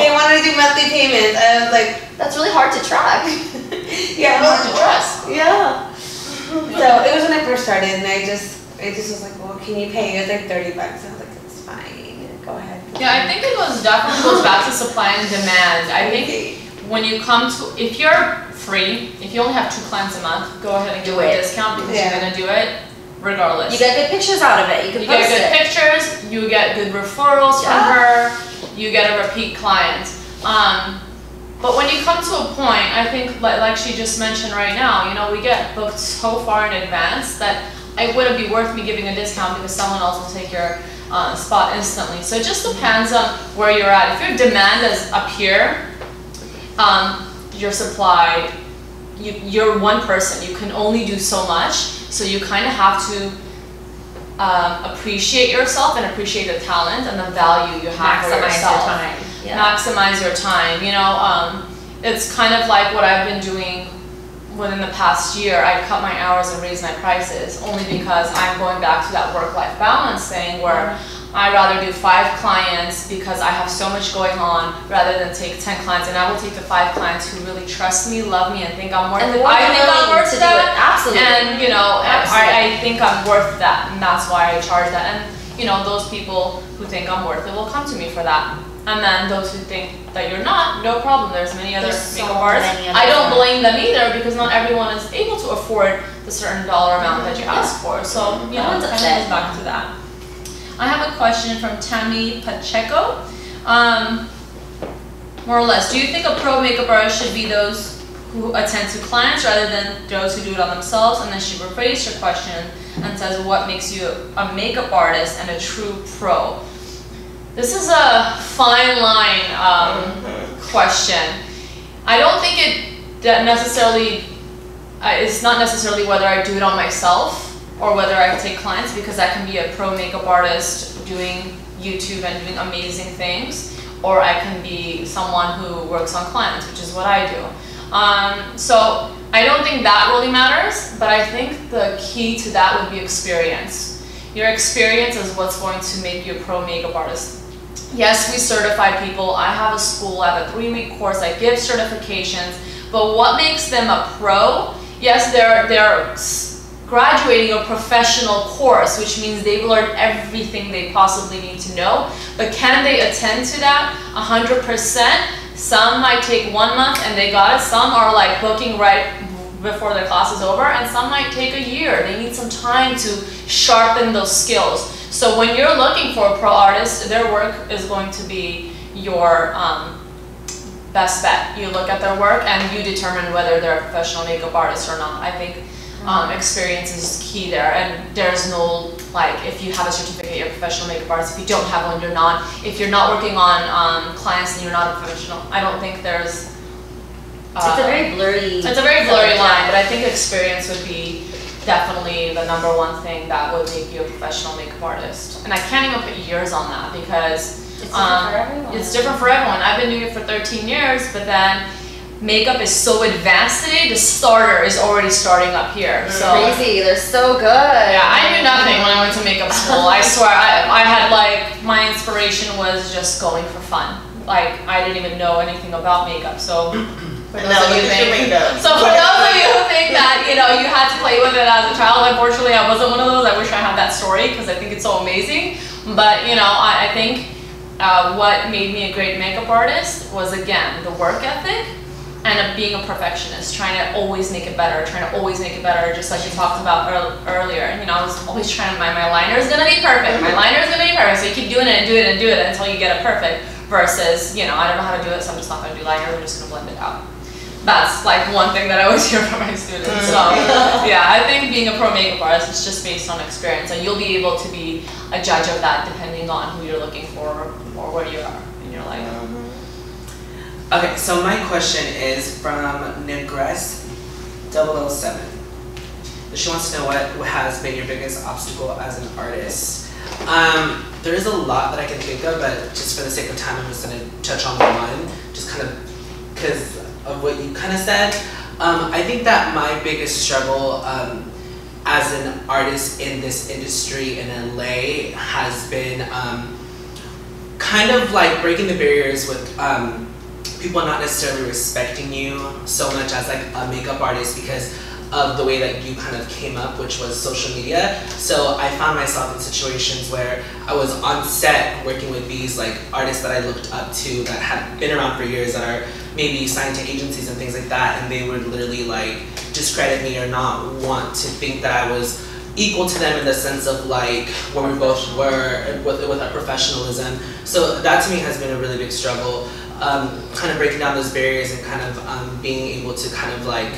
B: They wanted to do monthly payments. I was like,
A: that's really hard to track.
B: Yeah,
D: hard to trust.
B: Yeah. So it was when I first started, and I just was like, well, can you pay? It was like $30. I was like, it's fine. Go ahead.
D: Yeah, I think it definitely goes back to supply and demand. I think when you come to, if you're free, if you only have 2 clients a month, go ahead and give a discount, because you're gonna do it regardless.
A: You get good pictures out of it. You can post
D: get good pictures. You get good referrals from her. You get a repeat client. But when you come to a point, I think like she just mentioned right now, you know, we get booked so far in advance that it wouldn't be worth me giving a discount, because someone else will take your spot instantly. So it just depends on where you're at. If your demand is up here, your supply, you're one person. You can only do so much. So you kind of have to appreciate yourself and appreciate the talent and the value you have for yourself.
A: Maximize your time. Yeah.
D: Maximize your time. You know, it's kind of like what I've been doing within the past year. I cut my hours and raised my prices only because I'm going back to that work-life balance thing where I rather do 5 clients because I have so much going on rather than take 10 clients, and I will take the 5 clients who really trust me, love me, and think I'm worth it. I think I'm worth that.
A: Absolutely.
D: And you know, I think I'm worth that, and that's why I charge that. And you know, those people who think I'm worth it will come to me for that. And then those who think that you're not, no problem. There's many other makeup artists. I don't blame them either because not everyone is able to afford the certain dollar amount that you ask for. So you know, it kind of goes back to that. I have a question from Tammy Pacheco. More or less, do you think a pro makeup artist should be those who attend to clients rather than those who do it on themselves? And then she rephrased her question and says, what makes you a makeup artist and a true pro? This is a fine line question. I don't think it necessarily, it's not necessarily whether I do it on myself or whether I take clients, because I can be a pro makeup artist doing YouTube and doing amazing things, or I can be someone who works on clients, which is what I do. So I don't think that really matters, but I think the key to that would be experience. Your experience is what's going to make you a pro makeup artist. Yes, we certify people. I have a school, I have a 3-week course, I give certifications, but what makes them a pro? Yes, they're graduating a professional course, which means they've learned everything they possibly need to know, but can they attend to that 100%? Some might take 1 month and they got it, some are like booking right before their class is over, and some might take a year. They need some time to sharpen those skills. So when you're looking for a pro artist, their work is going to be your best bet. You look at their work and you determine whether they're a professional makeup artist or not. I think experience is key there, and there's no, like, if you have a certificate, you're a professional makeup artist. If you don't have one, you're not. If you're not working on clients, then you're not a professional. I don't think there's...
A: it's a very blurry...
D: It's a very blurry line, but I think experience would be definitely the #1 thing that would make you a professional makeup artist. And I can't even put years on that because it's different for everyone. I've been doing it for 13 years, but then makeup is so advanced today, the starter is already starting up here. So
A: crazy, they're so good.
D: Yeah, I knew nothing when I went to makeup school. I swear, I had like, my inspiration was just going for fun. Like, I didn't even know anything about makeup, so for those of you who think that, you know, you had to play with it as a child, unfortunately I wasn't one of those. I wish I had that story because I think it's so amazing. But, you know, I think what made me a great makeup artist was, again, the work ethic and being a perfectionist, trying to always make it better, just like you talked about earlier. You know, I was always trying to, my liner is gonna be perfect, my liner is gonna be perfect, so you keep doing it and do it and do it until you get it perfect, versus, you know, I don't know how to do it, so I'm just not gonna do liner, I'm just gonna blend it out. That's like one thing that I always hear from my students. So yeah, I think being a pro makeup artist is just based on experience, and you'll be able to be a judge of that depending on who you're looking for or where you are in your life.
E: Okay, so my question is from Negress 007. She wants to know what has been your biggest obstacle as an artist. There is a lot that I can think of, but just for the sake of time, I'm just going to touch on one, just kind of because of what you kind of said. I think that my biggest struggle as an artist in this industry in LA has been kind of like breaking the barriers with people not necessarily respecting you so much as like a makeup artist because of the way that you kind of came up, which was social media. So I found myself in situations where I was on set working with these like artists that I looked up to that had been around for years, that are maybe signed to agencies and things like that, and they would literally like discredit me or not want to think that I was equal to them in the sense of like where we both were with our professionalism. So that to me has been a really big struggle. Kind of breaking down those barriers and kind of being able to kind of like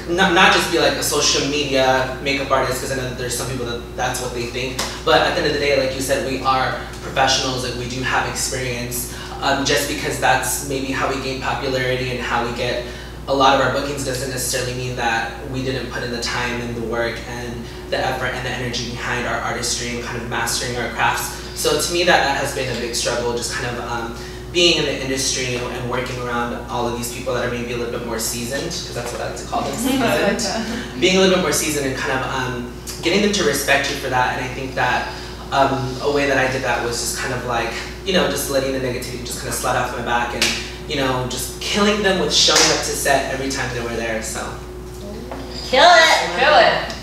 E: not just be like a social media makeup artist, because I know that there's some people that that's what they think, but at the end of the day, like you said, we are professionals, like we do have experience. Just because that's maybe how we gain popularity and how we get a lot of our bookings doesn't necessarily mean that we didn't put in the time and the work and the effort and the energy behind our artistry and kind of mastering our crafts. So to me that has been a big struggle, just kind of being in the industry and working around all of these people that are maybe a little bit more seasoned, because that's what I like to call them, seasoned. Being a little bit more seasoned and kind of getting them to respect you for that. And I think that a way that I did that was just kind of like, you know, just letting the negativity just kind of slide off my back and, you know, just killing them with showing up to set every time they were there, so.
A: Kill it!
D: Kill it.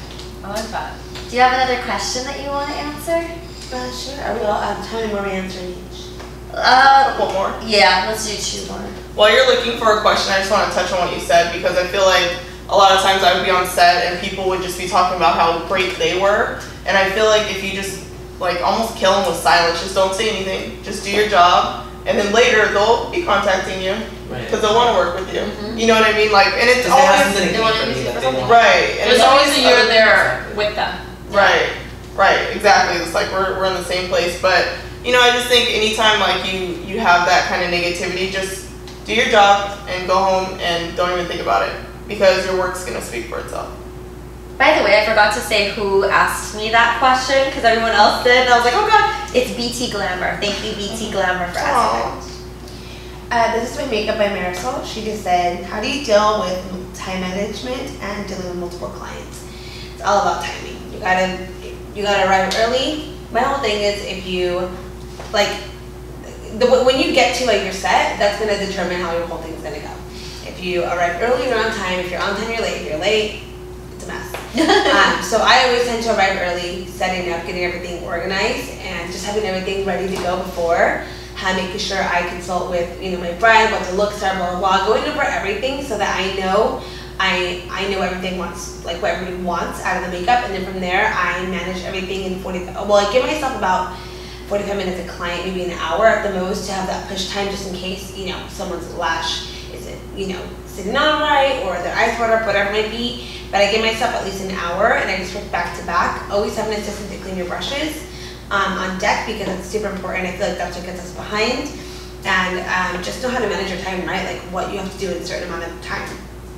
D: I like that.
A: Do you have another question that you want to answer?
B: Sure. Are we all, how many more are we answering each?
C: A couple more.
A: Yeah, let's do 2 more.
C: While you're looking for a question, I just want to touch on what you said, because I feel like a lot of times I would be on set and people would just be talking about how great they were, and I feel like if you just like almost kill them with silence, just don't say anything, just do your job, and then later they'll be contacting you because they'll want to work with you. You know what I mean? Like, and it's always
A: they want to use it for something.
C: right. And
D: There's
C: it's
D: always a you're
C: other
D: there
C: things.
D: with them.
C: Right, exactly. It's like we're in the same place, but you know, I just think anytime like you have that kind of negativity, just do your job and go home and don't even think about it, because your work's gonna speak for itself.
A: By the way, I forgot to say who asked me that question because everyone else did, and I was like, oh god, it's BT Glamour. Thank you, BT Glamour, for asking.
B: This is my makeup by Marisol. She just said, how do you deal with time management and dealing with multiple clients? It's all about timing. You gotta arrive early. My whole thing is if you like when you get to like your set, that's gonna determine how your whole thing's gonna go. If you arrive early, you're on time. If you're on time, you're late. If you're late, it's a mess. So I always tend to arrive early, setting up, getting everything organized, and just having everything ready to go before. Making sure I consult with my bride, what the looks are, blah blah blah, going over everything so that I know know everything wants, like what everybody wants out of the makeup, and then from there I manage everything in 45. Well, I give myself about 45 minutes a client, maybe an hour at the most, to have that push time just in case someone's lash isn't sitting on right, or their eyes water up, whatever it might be. But I give myself at least an hour, and I just work back to back. Always have an assistant to clean your brushes on deck, because it's super important. I feel like that's what gets us behind. And just know how to manage your time, right? Like what you have to do in a certain amount of time.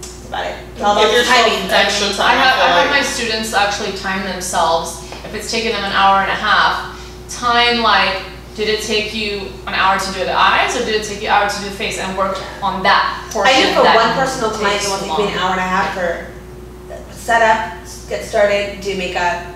B: That's about it. It's all about timing.
C: Extra time.
D: I have my students actually time themselves. If it's taking them an hour and a half, time like, did it take you an hour to do the eyes, or did it take you an hour to do the face, and work on that portion?
B: I do for
D: that
B: one personal client, it will take me an hour and a half for setup, get started, do makeup,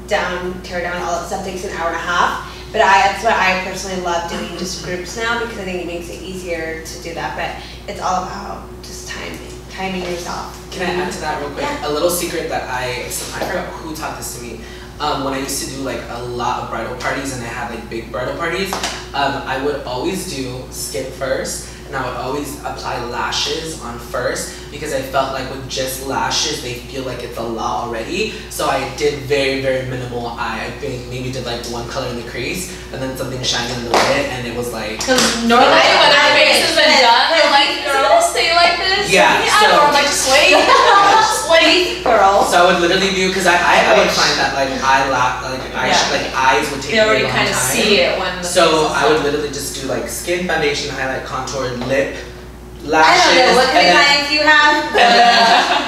B: down, tear down, all that stuff takes an hour and a half. But that's why I personally love doing just groups now, because I think it makes it easier to do that. But it's all about just timing yourself.
E: Can I add to that real quick?
B: Yeah.
E: A little secret that I forgot who taught this to me. When I used to do like a lot of bridal parties, and I had like big bridal parties, I would always do skin first, and I would always apply lashes on first, because I felt like with just lashes, they feel like it's a lot already. So I did very, very minimal eye. I think maybe did like one color in the crease, and then something shiny in the lid, and it was like.
D: Because normally when their face has been done, they're like, girls, stay like this.
E: Yeah.
D: Or like, just wait. Just wait.
B: Girls.
E: So I would literally do, because I would find that like eyes would take
D: They
E: a
D: already
E: long
D: kind of
E: time.
D: see it when the
E: So
D: face is
E: I would
D: done.
E: literally just do like skin, foundation, highlight, contour, lip,
B: I
E: lashes.
B: don't know, what kind of
E: and then-
B: clients you have?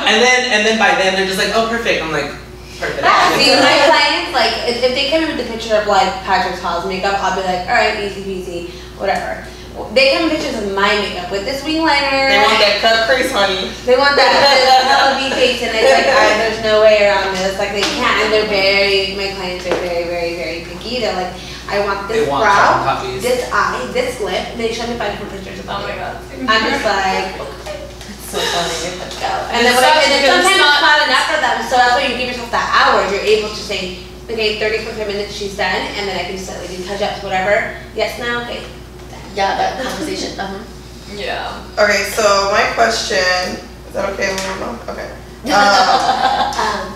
E: and then by then they're just like, oh, perfect. I'm like, perfect.
B: See, my clients, like, if they come in with the picture of like Patrick Hall's makeup, I'll be like, alright, easy peasy, whatever. They come in pictures of my makeup with this wing liner.
C: They want that cut crease, honey.
B: They want that hella V face, and it's like, there's no way around this. Like, they can't, and my clients are very, very, very picky. They're like, I want this
E: They want
B: brow,
E: carbon copies.
B: this eye, this lip, and they show me 5 different pictures of
D: Oh my
B: it.
D: god.
B: I'm just like,
A: So funny.
B: let's go. And then,
D: sucks
B: and then
D: because
B: sometimes
D: it's
B: it's not enough for them, so that's why you give yourself that hour. You're able to say, okay, 30, 45 minutes, she's done, and then I can just slightly do touch-ups, whatever. Yes, now, okay.
A: Yeah, that conversation.
D: Yeah.
C: Okay, so my question, is that okay when we're done? Okay.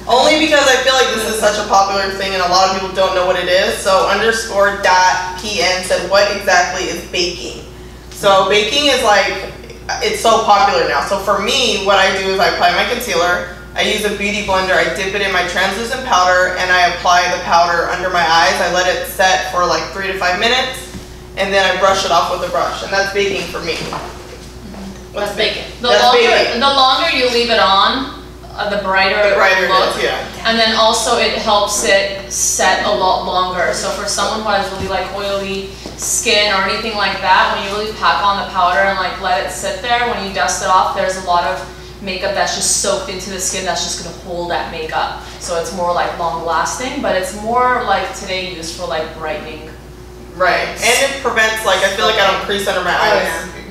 C: Only because I feel like this is such a popular thing and a lot of people don't know what it is. So _.pn said, what exactly is baking? So baking is like, it's so popular now. So for me, what I do is I apply my concealer, I use a beauty blender, I dip it in my translucent powder, and I apply the powder under my eyes. I let it set for like 3 to 5 minutes, and then I brush it off with a brush, and that's baking for me.
D: That's bacon.
C: Bacon.
D: The longer you leave it on, the brighter it will look.
C: it is, yeah.
D: And then also it helps it set a lot longer. So for someone who has really like oily skin or anything like that, when you really pack on the powder and like let it sit there, when you dust it off, there's a lot of makeup that's just soaked into the skin that's just gonna hold that makeup. So it's more like long lasting, but it's more like today used for like brightening.
C: Right, and it prevents like, I feel like I don't crease under my eyes,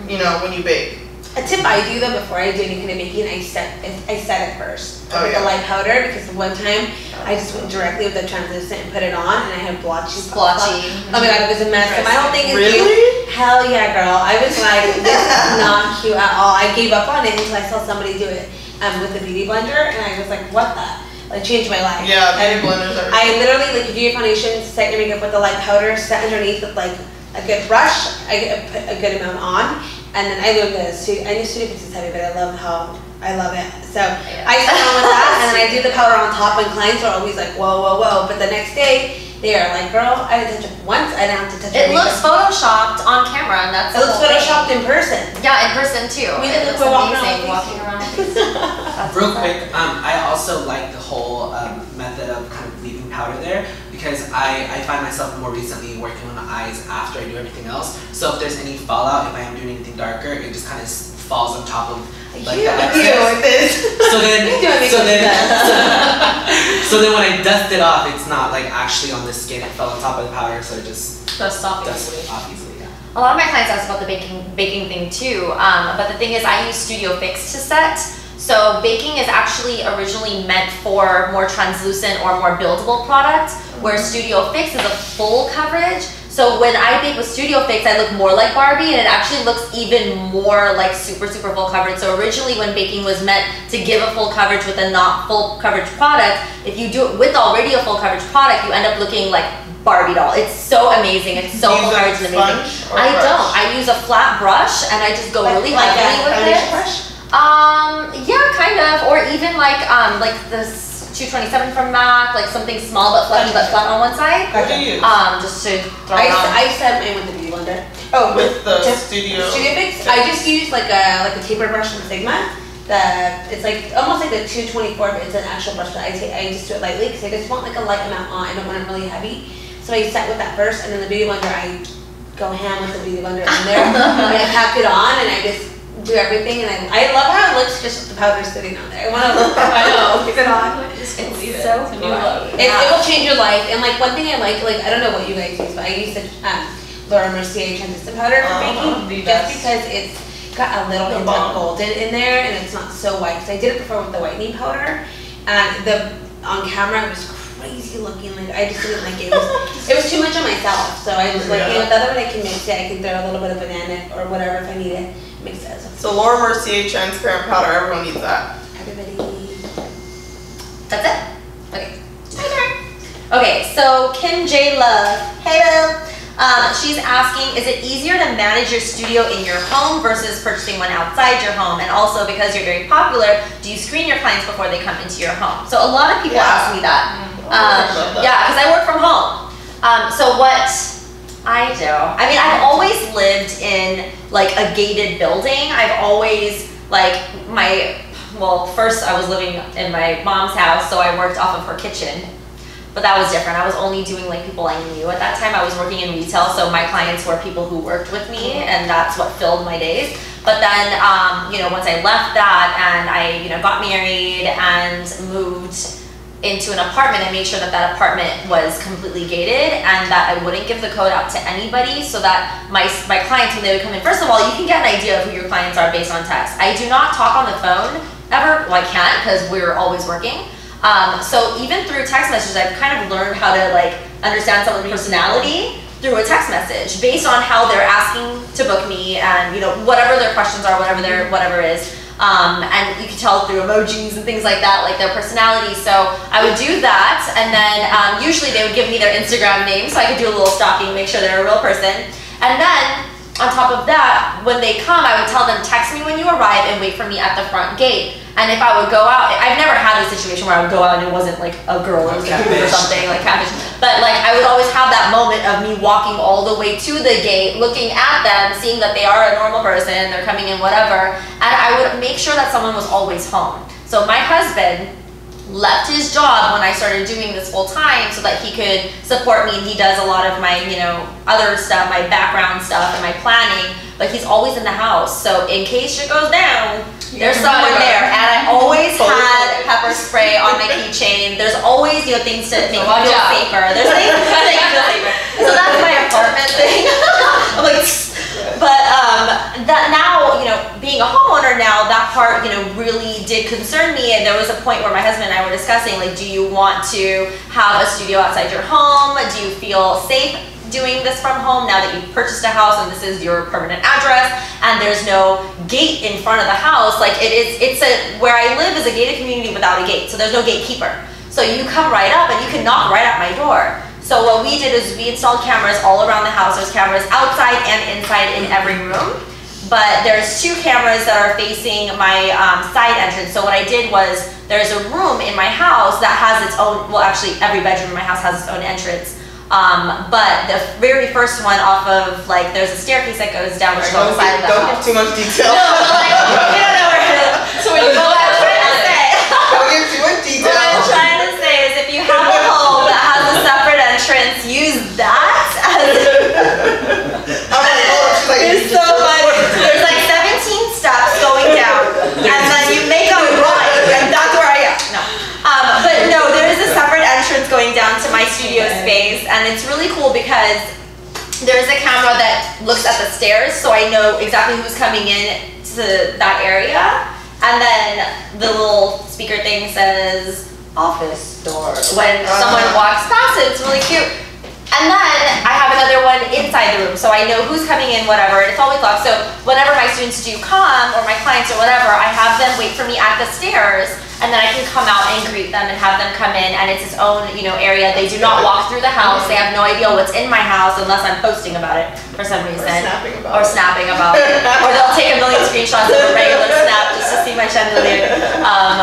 C: you know, when you bake.
B: A tip I do though before I do any kind of baking, I set it first with the light powder, because one time I just went directly with the translucent and put it on and I had blotchy.
A: Splotchy.
B: Oh my god, it was a mess. And my whole thing is
C: Really?
B: hell yeah, girl. I was like, this is not cute at all. I gave up on it until I saw somebody do it with the beauty blender, and I was like, what the? Like, changed my life.
C: Yeah, beauty blenders are.
B: I literally, like, if you do your foundation, set your makeup with the light powder, set underneath with like a good brush. I put a good amount on, and then I love this. I knew Studio Fix is heavy, but I love it. So I sit on with that, and then I do the powder on top, and clients are always like, whoa, whoa, whoa. But the next day, they are like, girl, I didn't touch it once, I didn't have to touch it.
A: It looks photoshopped on camera, and that's
B: It looks photoshopped in person.
A: Yeah, in person too.
B: We
A: It
B: look
A: looks
B: walking
A: amazing
B: around
A: walking around. That's
F: Real
A: so
F: quick, I also like the whole method of kind of leaving powder there, because I find myself more recently working on the eyes after I do everything else. So if there's any fallout, if I am doing anything darker, it just kind of falls on top of like the excess. So then when I dust it off, it's not like actually on the skin, it fell on top of the powder, so it just
D: Dust off
F: dusts
D: easily.
F: off easily, yeah.
A: A lot of my clients ask about the baking thing too, but the thing is I use Studio Fix to set. So baking is actually originally meant for more translucent or more buildable product, where Studio Fix is a full coverage. So when I bake with Studio Fix, I look more like Barbie, and it actually looks even more like super full coverage. So originally when baking was meant to give a full coverage with a not full coverage product, if you do it with already a full coverage product, you end up looking like Barbie doll. It's so amazing. It's so full coverage and amazing. I don't. I use a flat brush and I just go really heavily with it.
B: Brush?
A: Yeah, kind of. Or even like this 227 from MAC, like something small but fluffy but flat on one side.
C: What do you use?
A: Just to throw it on.
B: I set mine with the beauty blender.
C: Oh, with the
B: just
C: Studio
B: Fix. I just use like a taper brush from Sigma. It's like almost like the 224, but it's an actual brush. But I just do it lightly because I just want like a light amount on. I don't want it really heavy. So I set with that first, and then the beauty blender, I go ham with the beauty blender in there. And I pack it on, and I just do everything. And I love how it looks just with the powder sitting on there. I want to look.
D: I know.
B: Keep it on.
D: Just can't believe
A: It's
D: it.
A: so
D: It's a new
A: cool.
D: look.
B: It will change your life. And like one thing I like I don't know what you guys use, but I use the Laura Mercier translucent powder for baking, just because it's got a little hint of golden in there, and it's not so white. Because I did it before with the whitening powder, and on camera it was crazy looking. Like I just didn't like it. It was too much on myself. So I was like, the other one I can mix it. I can throw a little bit of banana or whatever if I need it. Mix it.
C: So Laura Mercier transparent powder, everyone needs that.
B: Everybody.
A: That's it? Okay. My turn. Okay, so Kim J. Love. Hey, Love. She's asking, is it easier to manage your studio in your home versus purchasing one outside your home? And also, because you're very popular, do you screen your clients before they come into your home? So a lot of people ask me that. Yeah, because I work from home. So what I do, I mean, I've always lived in like a gated building. I've always first I was living in my mom's house, so I worked off of her kitchen. But that was different. I was only doing like people I knew at that time. I was working in retail, so my clients were people who worked with me, and that's what filled my days. But then, once I left that and I, got married and moved into an apartment, I made sure that that apartment was completely gated and that I wouldn't give the code out to anybody, so that my clients, when they would come in, first of all, you can get an idea of who your clients are based on text. I do not talk on the phone ever. Well, I can't because we're always working. So even through text messages, I've kind of learned how to understand someone's personality through a text message based on how they're asking to book me, and whatever their questions are, whatever is. And you can tell through emojis and things like that, like their personality. So I would do that, and then usually they would give me their Instagram name so I could do a little stalking, make sure they're a real person. And then on top of that, when they come, I would tell them, text me when you arrive and wait for me at the front gate. And if I would go out, I've never had a situation where I would go out and it wasn't like a girl, it was a dude or something, like catfish. But like I would always have that moment of me walking all the way to the gate, looking at them, seeing that they are a normal person, they're coming in, whatever. And I would make sure that someone was always home. So my husband left his job when I started doing this full time so that he could support me. He does a lot of my, you know, other stuff, my background stuff and my planning, but he's always in the house. So in case shit goes down, there's someone there. And I always had pepper spray on my keychain. There's always, you know, things to make me feel safer. There's things to make me feel safer. So that's my apartment thing. I'm like, but that now, you know, being a homeowner now, that part, you know, really did concern me. And there was a point where my husband and I were discussing, like, do you want to have a studio outside your home? Do you feel safe doing this from home now that you've purchased a house and this is your permanent address and there's no gate in front of the house? Like where I live is a gated community without a gate, so there's no gatekeeper. So you come right up and you can knock right at my door. So what we did is we installed cameras all around the house. There's cameras outside and inside in every room. But there's 2 cameras that are facing my side entrance. So what I did was there's a room in my house that has its own, well actually every bedroom in my house has its own entrance. But the very first one off of, like, there's a staircase that goes down which is on the side of the house.
C: Don't give too much detail.
A: No, but like, we don't know where to, so what I'm trying to say.
C: Don't give too much detail.
A: What I'm trying to say is if you have a home that has a separate entrance, use that as
C: I'm like, oh, she's like,
A: it's so funny. There's like 17 steps going down, and then you make a right, and that's where I am. No. But no, there is a separate entrance going down to my studio space, and it's really cool because there's a camera that looks at the stairs, so I know exactly who's coming in to that area. And then the little speaker thing says office door when someone walks past it. It's really cute. And then I have another one inside the room, so I know who's coming in, whatever, and it's always locked. So whenever my students do come, or my clients or whatever, I have them wait for me at the stairs, and then I can come out and greet them and have them come in, and it's its own, you know, area. They do not walk through the house. They have no idea what's in my house unless I'm posting about it for some reason. Or snapping about it. Or they'll take a million screenshots of a regular snap just to see my chandelier.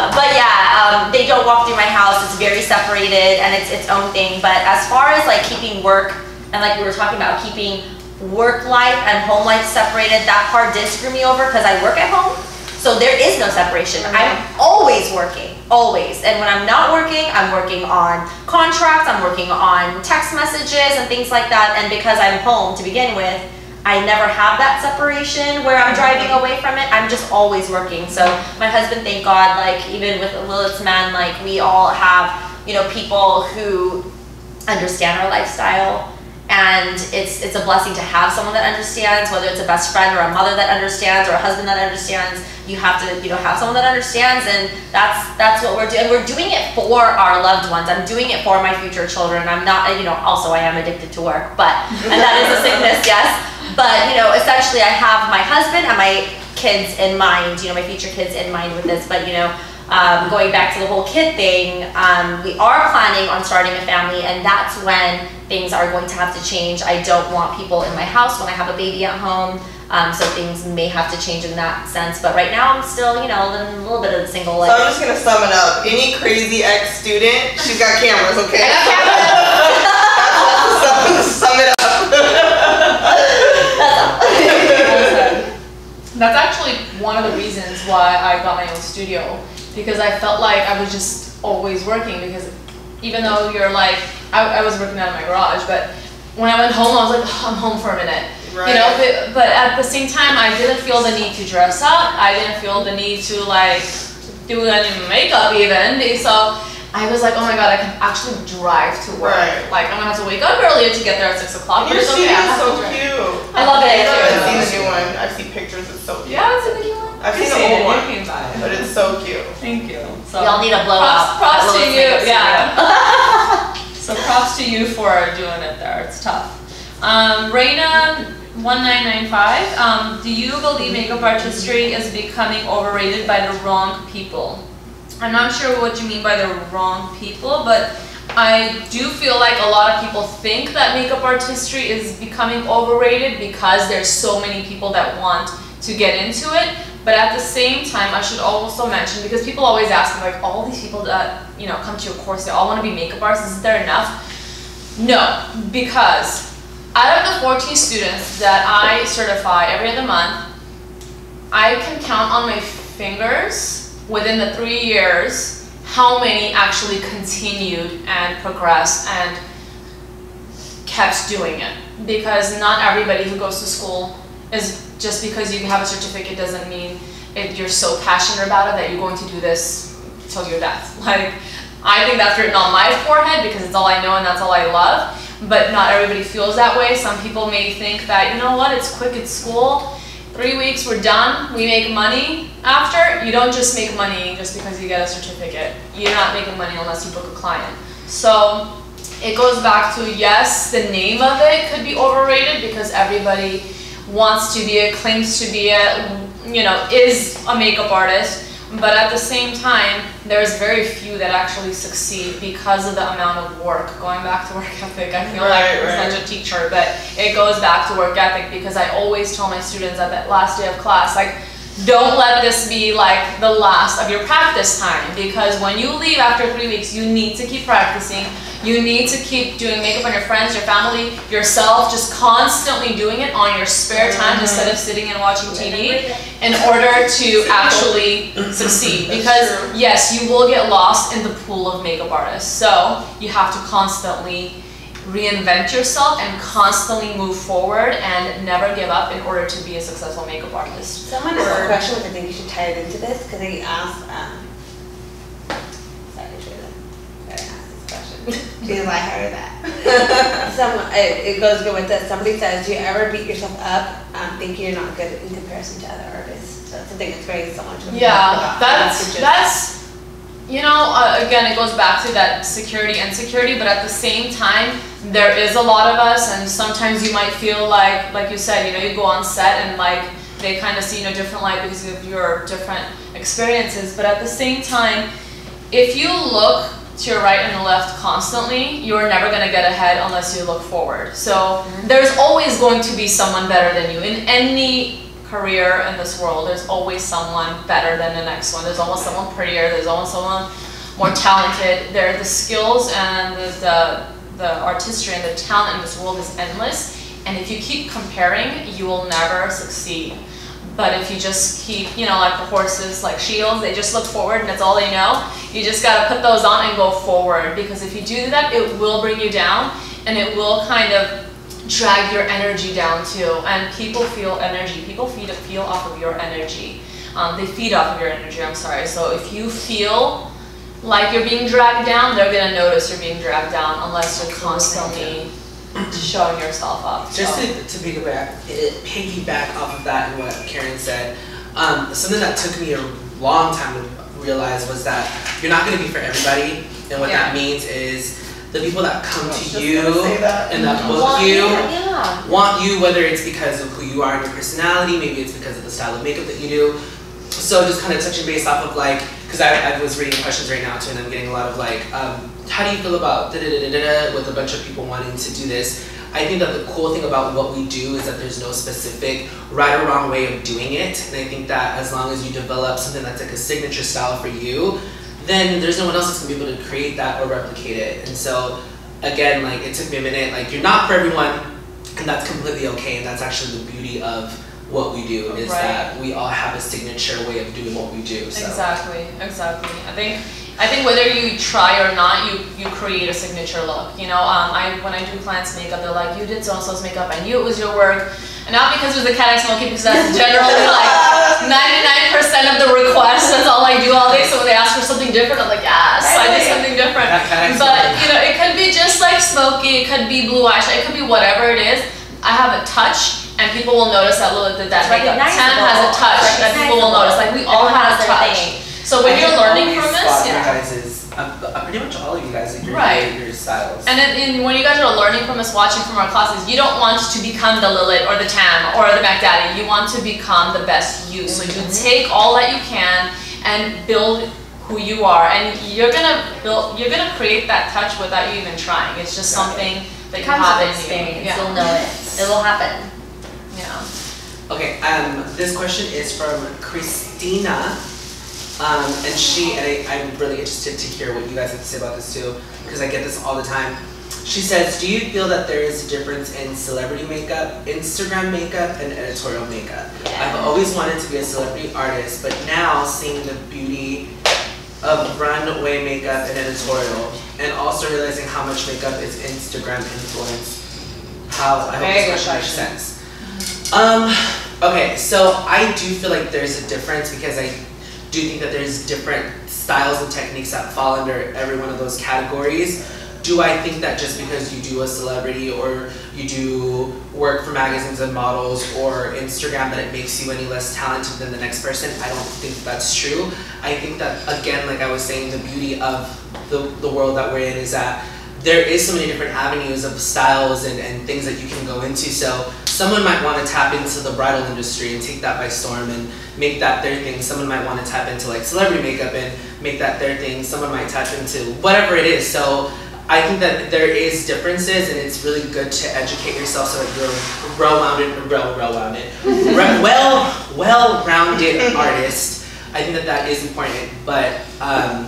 A: But yeah, they don't walk through my house. It's very separated, and it's its own thing. But as far as like keeping work, and like we were talking about, keeping work life and home life separated, that part did screw me over because I work at home. So there is no separation. I'm always working, always. And when I'm not working, I'm working on contracts, I'm working on text messages and things like that. And because I'm home to begin with, I never have that separation where I'm driving away from it. I'm just always working. So my husband, thank God, like even with Lilith's Man, like we all have, you know, people who understand our lifestyle. And it's a blessing to have someone that understands, whether it's a best friend or a mother that understands or a husband that understands. You have to, you know, have someone that understands, and that's what we're doing. We're doing it for our loved ones. I'm doing it for my future children. I'm not, you know, also I am addicted to work, but, and that is a sickness, yes. But, you know, essentially I have my husband and my kids in mind, you know, my future kids in mind with this, but, you know, going back to the whole kid thing, we are planning on starting a family, and that's when things are going to have to change. I don't want people in my house when I have a baby at home, so things may have to change in that sense. But right now I'm still, you know, living a little bit of the single life.
C: So I'm just gonna sum it up. Any crazy ex-student, she's got cameras, okay?
A: I got cameras.
C: Sum it up.
D: That's actually one of the reasons why I got my own studio, because I felt like I was just always working. Because even though you're like, I was working out of my garage, but when I went home, I was like, oh, I'm home for a minute. Right. You know, but at the same time, I didn't feel the need to dress up. I didn't feel the need to like do any makeup even. So I was like, oh my god, I can actually drive to work. Right. Like I'm gonna have to wake up earlier to get there at 6 o'clock.
C: Your studio is so cute.
A: I love it.
C: I've seen the new one. I've seen pictures. It's so cute.
D: Yeah, I've seen the new one.
C: I've seen the old one, but it's so cute.
D: Thank you. So
A: y'all need a blow up.
D: Props to you. Yeah. So props to you for doing it there. It's tough. Reina1995, do you believe makeup artistry is becoming overrated by the wrong people? I'm not sure what you mean by the wrong people, but I do feel like a lot of people think that makeup artistry is becoming overrated because there's so many people that want to get into it. But at the same time, I should also mention, because people always ask me, like, all these people that, you know, come to your course, they all want to be makeup artists, is there enough? No, because out of the 14 students that I certify every other month, I can count on my fingers within the 3 years how many actually continued and progressed and kept doing it. Because not everybody who goes to school is, just because you have a certificate doesn't mean you're so passionate about it that you're going to do this till your death. Like, I think that's written on my forehead because it's all I know and that's all I love, but not everybody feels that way. Some people may think that, you know what, it's quick, it's school, 3 weeks, we're done, we make money after. You don't just make money just because you get a certificate. You're not making money unless you book a client. So it goes back to, yes, the name of it could be overrated because everybody wants to be, claims to be is a makeup artist, but at the same time, there's very few that actually succeed because of the amount of work. Going back to work ethic, I feel like I'm such a teacher, but it goes back to work ethic because I always tell my students at that last day of class, like, don't let this be like the last of your practice time, because when you leave after 3 weeks, you need to keep practicing. You need to keep doing makeup on your friends, your family, yourself, just constantly doing it on your spare time instead of sitting and watching TV in order to actually succeed. Because yes, you will get lost in the pool of makeup artists. So you have to constantly reinvent yourself and constantly move forward and never give up in order to be a successful makeup artist.
B: Someone asked a question, which I think you should tie it into this, because they asked, because I heard that. It goes good with this. Somebody says, do you ever beat yourself up thinking you're not good in comparison to other artists? That's something that's very similar to
D: that's you know, again, it goes back to that security, insecurity, but at the same time, there is a lot of us, and sometimes you might feel like you said, you know, you go on set and like they kind of see you in a different light because of your different experiences, but at the same time, if you look to your right and the left constantly, you're never going to get ahead unless you look forward. So there's always going to be someone better than you. In any career in this world, there's always someone better than the next one. There's always someone prettier, there's always someone more talented. The skills and the artistry and the talent in this world is endless. And if you keep comparing, you will never succeed. But if you just keep, you know, like the horses, like shields, they just look forward and that's all they know. You just got to put those on and go forward, because if you do that, it will bring you down and it will kind of drag your energy down too. And people feel energy. People feel off of your energy. They feed off of your energy, I'm sorry. So if you feel like you're being dragged down, they're going to notice you're being dragged down unless you're constantly showing yourself up.
E: Just to piggyback off of that and what Karen said, something that took me a long time to realize was that you're not going to be for everybody, and what that means is the people that come to you and that book you want you, whether it's because of who you are and your personality, maybe it's because of the style of makeup that you do. So just kind of touching base off of like, because I was reading questions right now too, and I'm getting a lot of like, how do you feel about with a bunch of people wanting to do this? I think that the cool thing about what we do is that there's no specific right or wrong way of doing it. And I think that as long as you develop something that's like a signature style for you, then there's no one else that's gonna be able to create that or replicate it. And so again, like it took me a minute, like you're not for everyone, and that's completely okay. And that's actually the beauty of what we do, is that we all have a signature way of doing what we do. So.
D: Exactly. I think whether you try or not, you create a signature look. You know, when I do clients' makeup, they're like, you did so-and-so's makeup, I knew it was your work. And not because it was the cat I smoking, because that's generally like 99% of the requests. That's all I do all day. So when they ask for something different, I'm like, yes, I did something different. But you know, it could be just like smoky, it could be blue eyeshadow, it could be whatever it is. I have a touch, and people will notice that makeup. Tam has a touch that people will notice. Like we all have a touch. So when you're learning from this,
E: pretty much all of you guys, like your styles.
D: And then when you guys are learning from us, watching from our classes, you don't want to become the Lilith or the Tam or the Mac Daddy. You want to become the best you. So you take all that you can and build who you are, and you're gonna create that touch without you even trying. It's just something that you have in you. Yeah.
A: You'll know it. It will happen.
D: Yeah.
E: Okay, this question is from Christina, and I'm really interested to hear what you guys have to say about this too, because I get this all the time. She says, do you feel that there is a difference in celebrity makeup, Instagram makeup, and editorial makeup? I've always wanted to be a celebrity artist, but now seeing the beauty of runway makeup and editorial, and also realizing how much makeup is Instagram influence. I hope this question makes sense. Okay, so I do feel like there's a difference because I do think that there's different styles and techniques that fall under every one of those categories. Do I think that just because you do a celebrity or you do work for magazines and models or Instagram that it makes you any less talented than the next person? I don't think that's true. I think that, again, like I was saying, the beauty of the world that we're in is that there is so many different avenues of styles and things that you can go into. So someone might want to tap into the bridal industry and take that by storm and make that their thing. Someone might want to tap into like celebrity makeup and make that their thing. Someone might tap into whatever it is. So I think that there is differences, and it's really good to educate yourself so that you're well-rounded artist. I think that is important. But how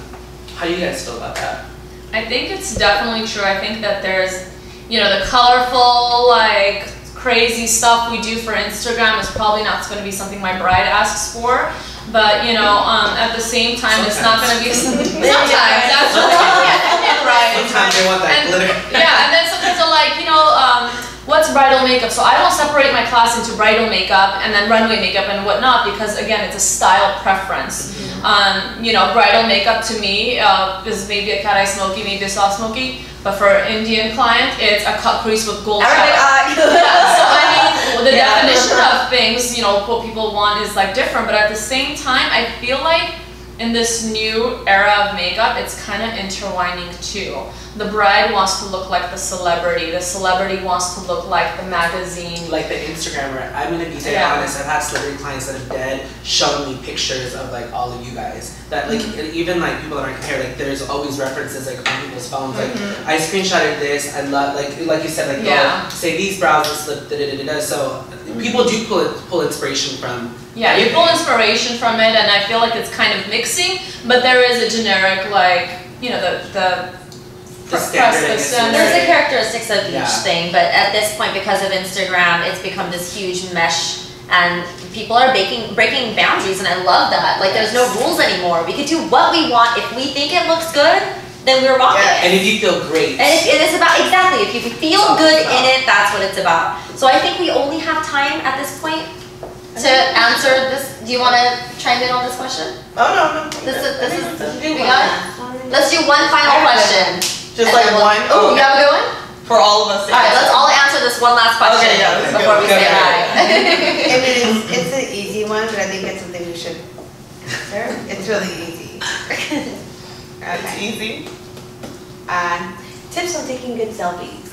E: do you guys feel about that?
D: I think it's definitely true. I think that there's, the colorful, like crazy stuff we do for Instagram is probably not going to be something my bride asks for. But at the same time, it's not going to be something. Sometimes, right.
E: Sometimes they want that glitter.
D: Yeah, and then sometimes they're like, what's bridal makeup? So I don't separate my class into bridal makeup and then runway makeup and whatnot because again, it's a style preference. Bridal makeup to me is maybe a cat eye smoky, maybe a soft smoky. But for an Indian client, it's a cut crease with gold shadow. So I mean, the definition of things, what people want is like different. But at the same time, I feel like in this new era of makeup, it's kind of intertwining too. The bride wants to look like the celebrity wants to look like the magazine.
E: Like the Instagrammer. I'm gonna be dead honest, I've had celebrity clients that have dead showing me pictures of like all of you guys. That like even like people that aren't here, like there's always references like on people's phones. Like I screenshotted this, I love like you said, like they'll say these brows will slip, so people do pull inspiration from.
D: Yeah, you pull inspiration from it, and I feel like it's kind of mixing, but there is a generic, like,
E: the standard.
A: There's the characteristics of each thing, but at this point, because of Instagram, it's become this huge mesh, and people are breaking boundaries, and I love that. Like, there's no rules anymore. We can do what we want. If we think it looks good, then we're rocking it.
E: And if you feel great.
A: And it is about, exactly, if you feel good in it, that's what it's about. So I think we only have time at this point to answer this. Do you want to chime in on this question?
C: Oh, no.
A: Let's do one final question.
C: Just like one?
A: Oh, you have a good one?
C: For all of us.
A: Alright, let's all answer this one last question before we say bye.
B: It's an easy one, but I think it's something we should answer. It's really easy.
C: It's easy.
B: Tips on taking good selfies.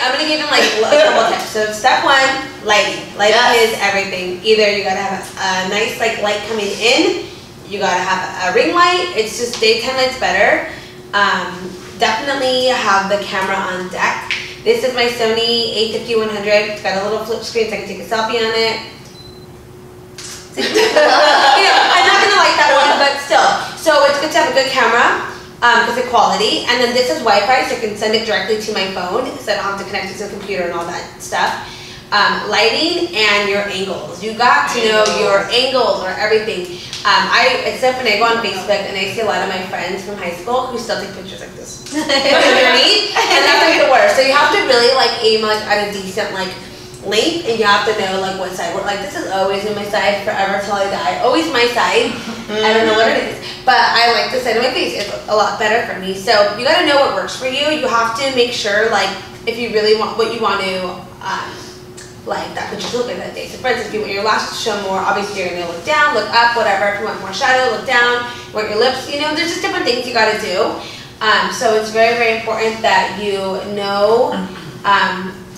B: I'm gonna give him like a couple tips. So step one, lighting. Lighting is everything. Either you gotta have a nice like light coming in, you gotta have a ring light. It's just daytime light's better. Definitely have the camera on deck. This is my Sony a50-100. It's got a little flip screen so I can take a selfie on it. I'm not gonna like that one, but still. So it's good to have a good camera because of quality. And then this is Wi-Fi, so I can send it directly to my phone, so I don't have to connect it to the computer and all that stuff. Lighting and your angles. You got to know your angles or everything. Except when I go on Facebook and I see a lot of my friends from high school who still take pictures like this underneath, and that's like the worst. So you have to really like aim like at a decent like length, and you have to know like what side. Like this has always been my side forever till I die. Always my side. I don't know what it is, but I like the side of my face. It's a lot better for me. So you got to know what works for you. You have to make sure like if you really want what you want to like that picture to look like that day. So for instance, if you want your lashes to show more, obviously you're gonna look down, look up, whatever. If you want more shadow, look down. You want your lips, there's just different things you got to do. So it's very, very important that you know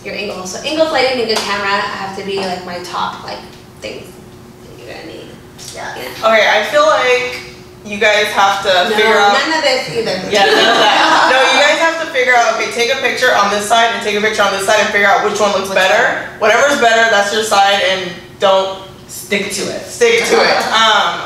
B: your angles. So angles, lighting, and good camera have to be like my top like things that you're gonna need.
A: Yeah.
C: Okay, I feel like you guys have to figure out.
B: None of this either.
C: Yeah, none of that. No, you guys have to figure out, okay, take a picture on this side and take a picture on this side and figure out which one looks better. Whatever's better, that's your side, and don't
F: Stick to it.
C: stick to it.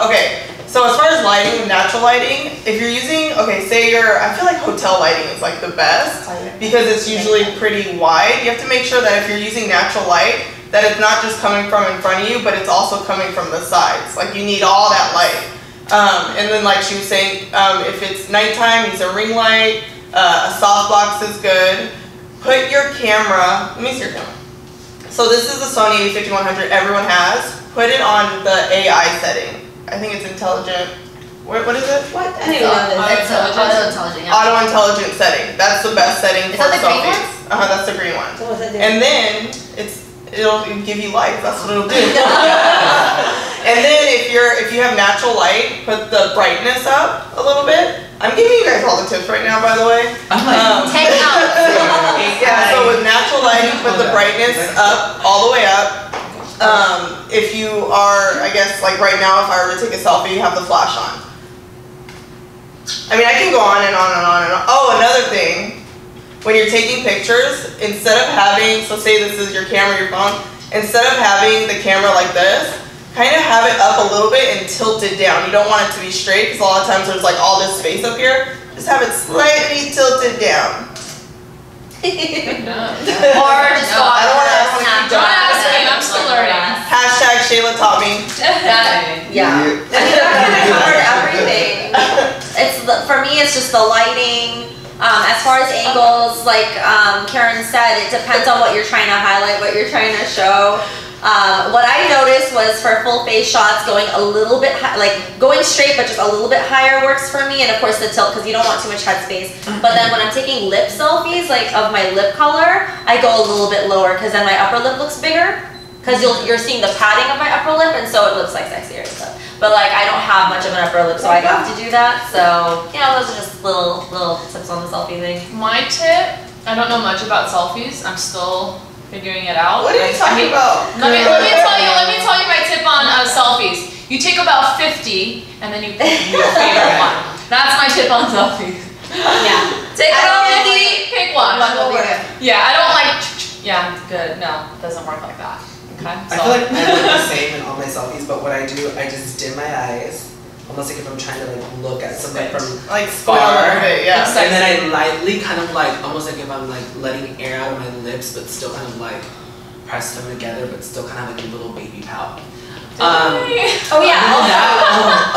C: Okay, so as far as lighting, natural lighting, if you're using, okay, say I feel like hotel lighting is like the best because it's usually pretty wide. You have to make sure that if you're using natural light, that it's not just coming from in front of you, but it's also coming from the sides. Like you need all that light. And then like she was saying, if it's nighttime, use a ring light, a softbox is good. Put your camera, let me see your camera. So this is the Sony a5100 everyone has. Put it on the AI setting. I think it's intelligent. What is it?
B: What? I didn't know this.
A: It's auto-intelligent, yeah.
C: Auto intelligent setting. That's the best setting
A: Is
C: for
A: that the green
C: selfies. That's the green one.
B: So what's that do?
C: And then it'll give you light. That's what it'll do. And then if you have natural light, put the brightness up a little bit. I'm giving you guys all the tips right now, by the way.
F: I'm like,
A: Take notes.
C: Yeah, so with natural lighting, put the brightness up, all the way up. If you are, I guess, like right now, if I were to take a selfie, you have the flash on. I mean, I can go on and on and on and on. Oh, another thing. When you're taking pictures, instead of having, so say this is your camera, your phone, instead of having the camera like this, kind of have it up a little bit and tilt it down. You don't want it to be straight because a lot of times there's like all this space up here. Just have it slightly tilted down.
A: Or just go
C: I don't wanna
A: Snapchat.
D: Don't ask me, I'm still learning.
C: Hashtag Shayla taught me.
A: Yeah. I mean, that kind of covered everything. For me, it's just the lighting. As far as angles, like Karen said, it depends on what you're trying to highlight, what you're trying to show. What I noticed was for full face shots, going a little bit like going straight, but just a little bit higher works for me. And of course the tilt, because you don't want too much head space. But then when I'm taking lip selfies, like of my lip color, I go a little bit lower because then my upper lip looks bigger. Because you're seeing the padding of my upper lip, and so it looks like sexier and stuff. But like I don't have much of an upper lip, so I have to do that. So those are just little tips on the selfie thing.
D: My tip, I don't know much about selfies. I'm still figuring it out.
C: What are you talking about?
D: Let me tell you my tip on selfies. You take about 50 and then you pick your favorite one. That's my tip on selfies.
B: Yeah.
D: Take about 50, pick one.
A: One will be good.
D: Yeah, I don't like, yeah, good. No, it doesn't work like that. Okay.
F: I feel like I look the same in all my selfies, but what I do, I just dim my eyes, almost like if I'm trying to like look at something from
C: Like squint a little bit, yeah.
D: It's
F: and then I lightly kind of like, almost like if I'm like letting air out of my lips, but still kind of like press them together, but still kind of like a little baby pout.
B: Oh yeah.
F: this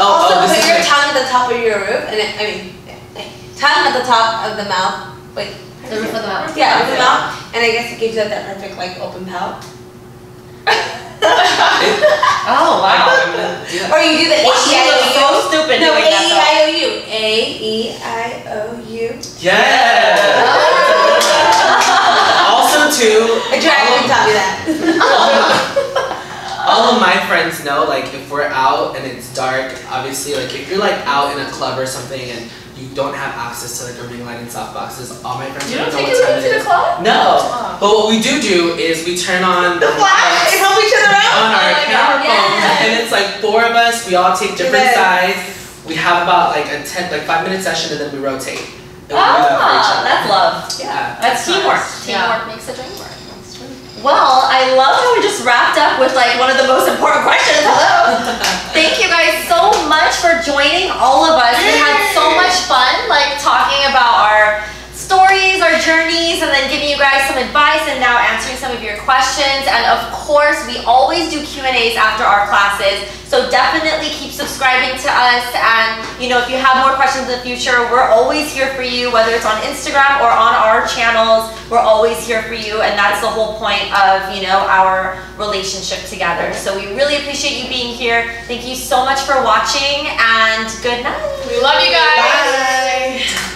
B: Also, put
F: is
B: your
F: like-
B: tongue at the top of your roof, and tongue at the top of the mouth. Wait.
A: The roof of the mouth.
B: Yeah, of the mouth, and I guess it gives you that perfect like open pout.
A: Oh wow.
F: I'm gonna do that.
B: Or you do the A-E-I-O-U.
A: so stupid
B: No,
A: doing that,
B: A-E-I-O-U. A-E-I-O-U.
F: Yeah. Also too,
B: A drag queen taught me that.
F: all of my friends know, like if we're out and it's dark, obviously like if you're like out in a club or something and you don't have access to like a ring light and soft boxes, all my friends
D: You
F: know
D: don't
F: what
D: take
F: time
D: it
F: it
D: to the
F: is.
D: club?
F: No.
D: Oh.
F: But what we do is we turn on
C: The flash! They help each other out!
F: on our camera phones,
A: Yes.
F: and it's like 4 of us. We all take different
B: Yes.
F: sides. We have about like a 5-minute session, and then we rotate. And we do that for each other.
A: That's love.
F: Yeah.
A: That's teamwork.
D: nice.
A: Teamwork makes the dream work. Well, I love how we just wrapped up with like one of the most important questions. Hello. Thank you guys so much for joining all of us. We had so much fun like talking about our stories, our journeys, and then giving you guys some advice and now answering some of your questions. And of course, we always do Q&As after our classes. So definitely keep subscribing to us. And if you have more questions in the future, we're always here for you, whether it's on Instagram or on our channels. We're always here for you. And that's the whole point of, our relationship together. So we really appreciate you being here. Thank you so much for watching and good night.
D: We love you guys.
C: Bye!